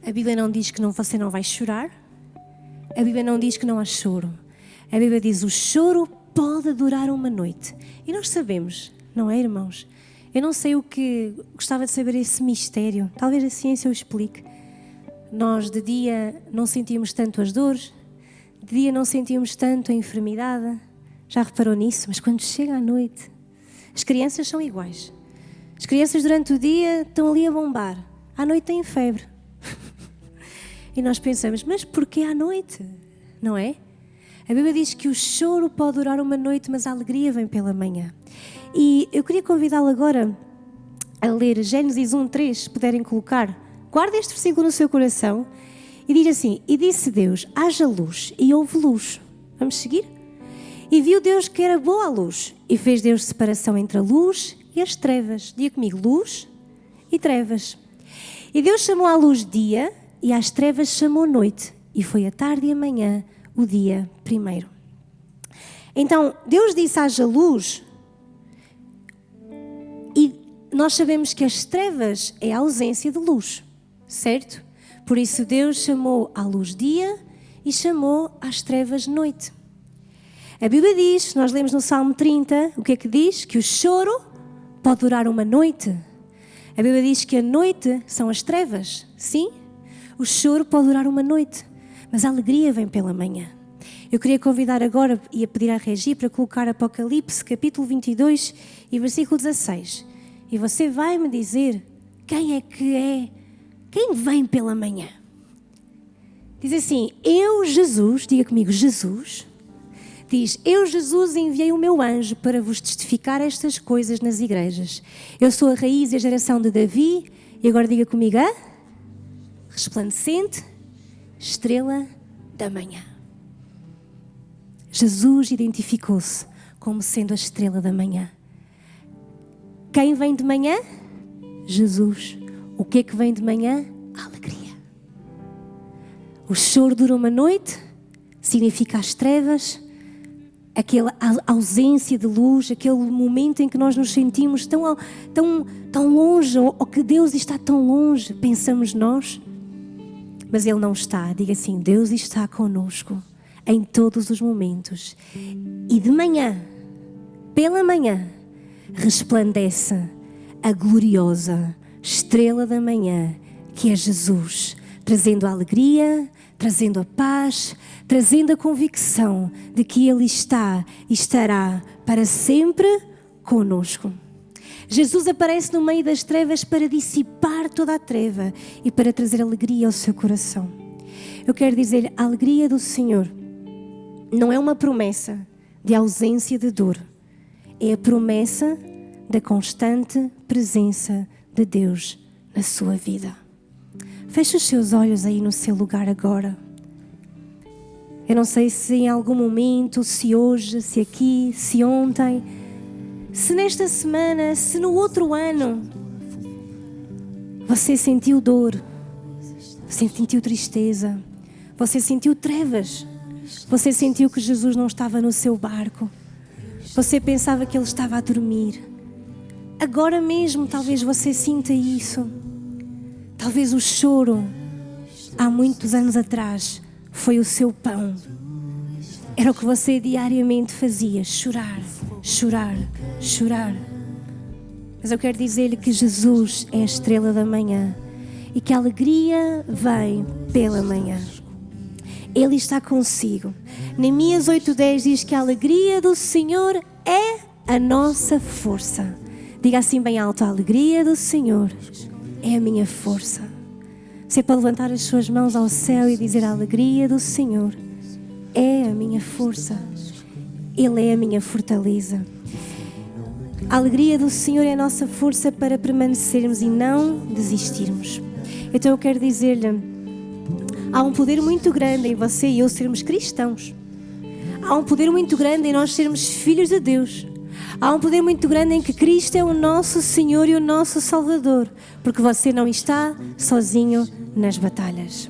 A Bíblia não diz que você não vai chorar. A Bíblia não diz que não há choro. A Bíblia diz: o choro pode durar uma noite. E nós sabemos, não é, irmãos? Eu não sei o que gostava de saber esse mistério. Talvez a ciência o explique. Nós de dia não sentimos tanto as dores, de dia não sentimos tanto a enfermidade. Já reparou nisso? Mas quando chega à noite, as crianças são iguais. As crianças durante o dia estão ali a bombar. À noite têm febre. E nós pensamos: mas porquê à noite? Não é? A Bíblia diz que o choro pode durar uma noite, mas a alegria vem pela manhã. E eu queria convidá-lo agora a ler Gênesis 1:3, se puderem colocar. Guarda este versículo no seu coração e diz assim: e disse Deus, haja luz, e houve luz. Vamos seguir? E viu Deus que era boa a luz, e fez Deus separação entre a luz e as trevas. Diga comigo: luz e trevas. E Deus chamou à luz dia, e às trevas chamou noite, e foi a tarde e a manhã o dia primeiro. Então, Deus disse: haja luz, e nós sabemos que as trevas é a ausência de luz, certo? Por isso Deus chamou à luz dia e chamou às trevas noite. A Bíblia diz, nós lemos no Salmo 30, o que é que diz? Que o choro pode durar uma noite. A Bíblia diz que a noite são as trevas, sim? O choro pode durar uma noite, mas a alegria vem pela manhã. Eu queria convidar agora e a pedir à Regi para colocar Apocalipse, capítulo 22 e versículo 16. E você vai me dizer quem vem pela manhã. Diz assim: eu, Jesus, diga comigo, Jesus, diz: eu, Jesus, enviei o meu anjo para vos testificar estas coisas nas igrejas. Eu sou a raiz e a geração de Davi, e agora diga comigo: a resplandecente estrela da manhã. Jesus identificou-se como sendo a estrela da manhã. Quem vem de manhã? Jesus. O que é que vem de manhã? A alegria. O choro dura uma noite, significa as trevas, aquela ausência de luz, aquele momento em que nós nos sentimos tão longe, ou que Deus está tão longe, pensamos nós. Mas Ele não está. Diga assim: Deus está conosco em todos os momentos. E de manhã, pela manhã, resplandece a gloriosa estrela da manhã, que é Jesus, trazendo a alegria, trazendo a paz, trazendo a convicção de que Ele está e estará para sempre conosco. Jesus aparece no meio das trevas para dissipar toda a treva e para trazer alegria ao seu coração. Eu quero dizer, a alegria do Senhor não é uma promessa de ausência de dor, é a promessa da constante presença de Deus na sua vida. Feche os seus olhos aí no seu lugar agora. Eu não sei se em algum momento, se hoje, se aqui, se ontem, se nesta semana, se no outro ano, você sentiu dor, você sentiu tristeza, você sentiu trevas, você sentiu que Jesus não estava no seu barco, você pensava que Ele estava a dormir. Agora mesmo talvez você sinta isso. Talvez o choro, há muitos anos atrás, foi o seu pão. Era o que você diariamente fazia, chorar, chorar, chorar. Mas eu quero dizer-lhe que Jesus é a estrela da manhã e que a alegria vem pela manhã. Ele está consigo. Neemias 8:10 diz que a alegria do Senhor é a nossa força. Diga assim bem alto: a alegria do Senhor é a minha força. Você pode levantar as suas mãos ao céu e dizer: a alegria do Senhor é a minha força. Ele é a minha fortaleza. A alegria do Senhor é a nossa força para permanecermos e não desistirmos. Então eu quero dizer-lhe, há um poder muito grande em você e eu sermos cristãos. Há um poder muito grande em nós sermos filhos de Deus. Há um poder muito grande em que Cristo é o nosso Senhor e o nosso Salvador, porque você não está sozinho nas batalhas.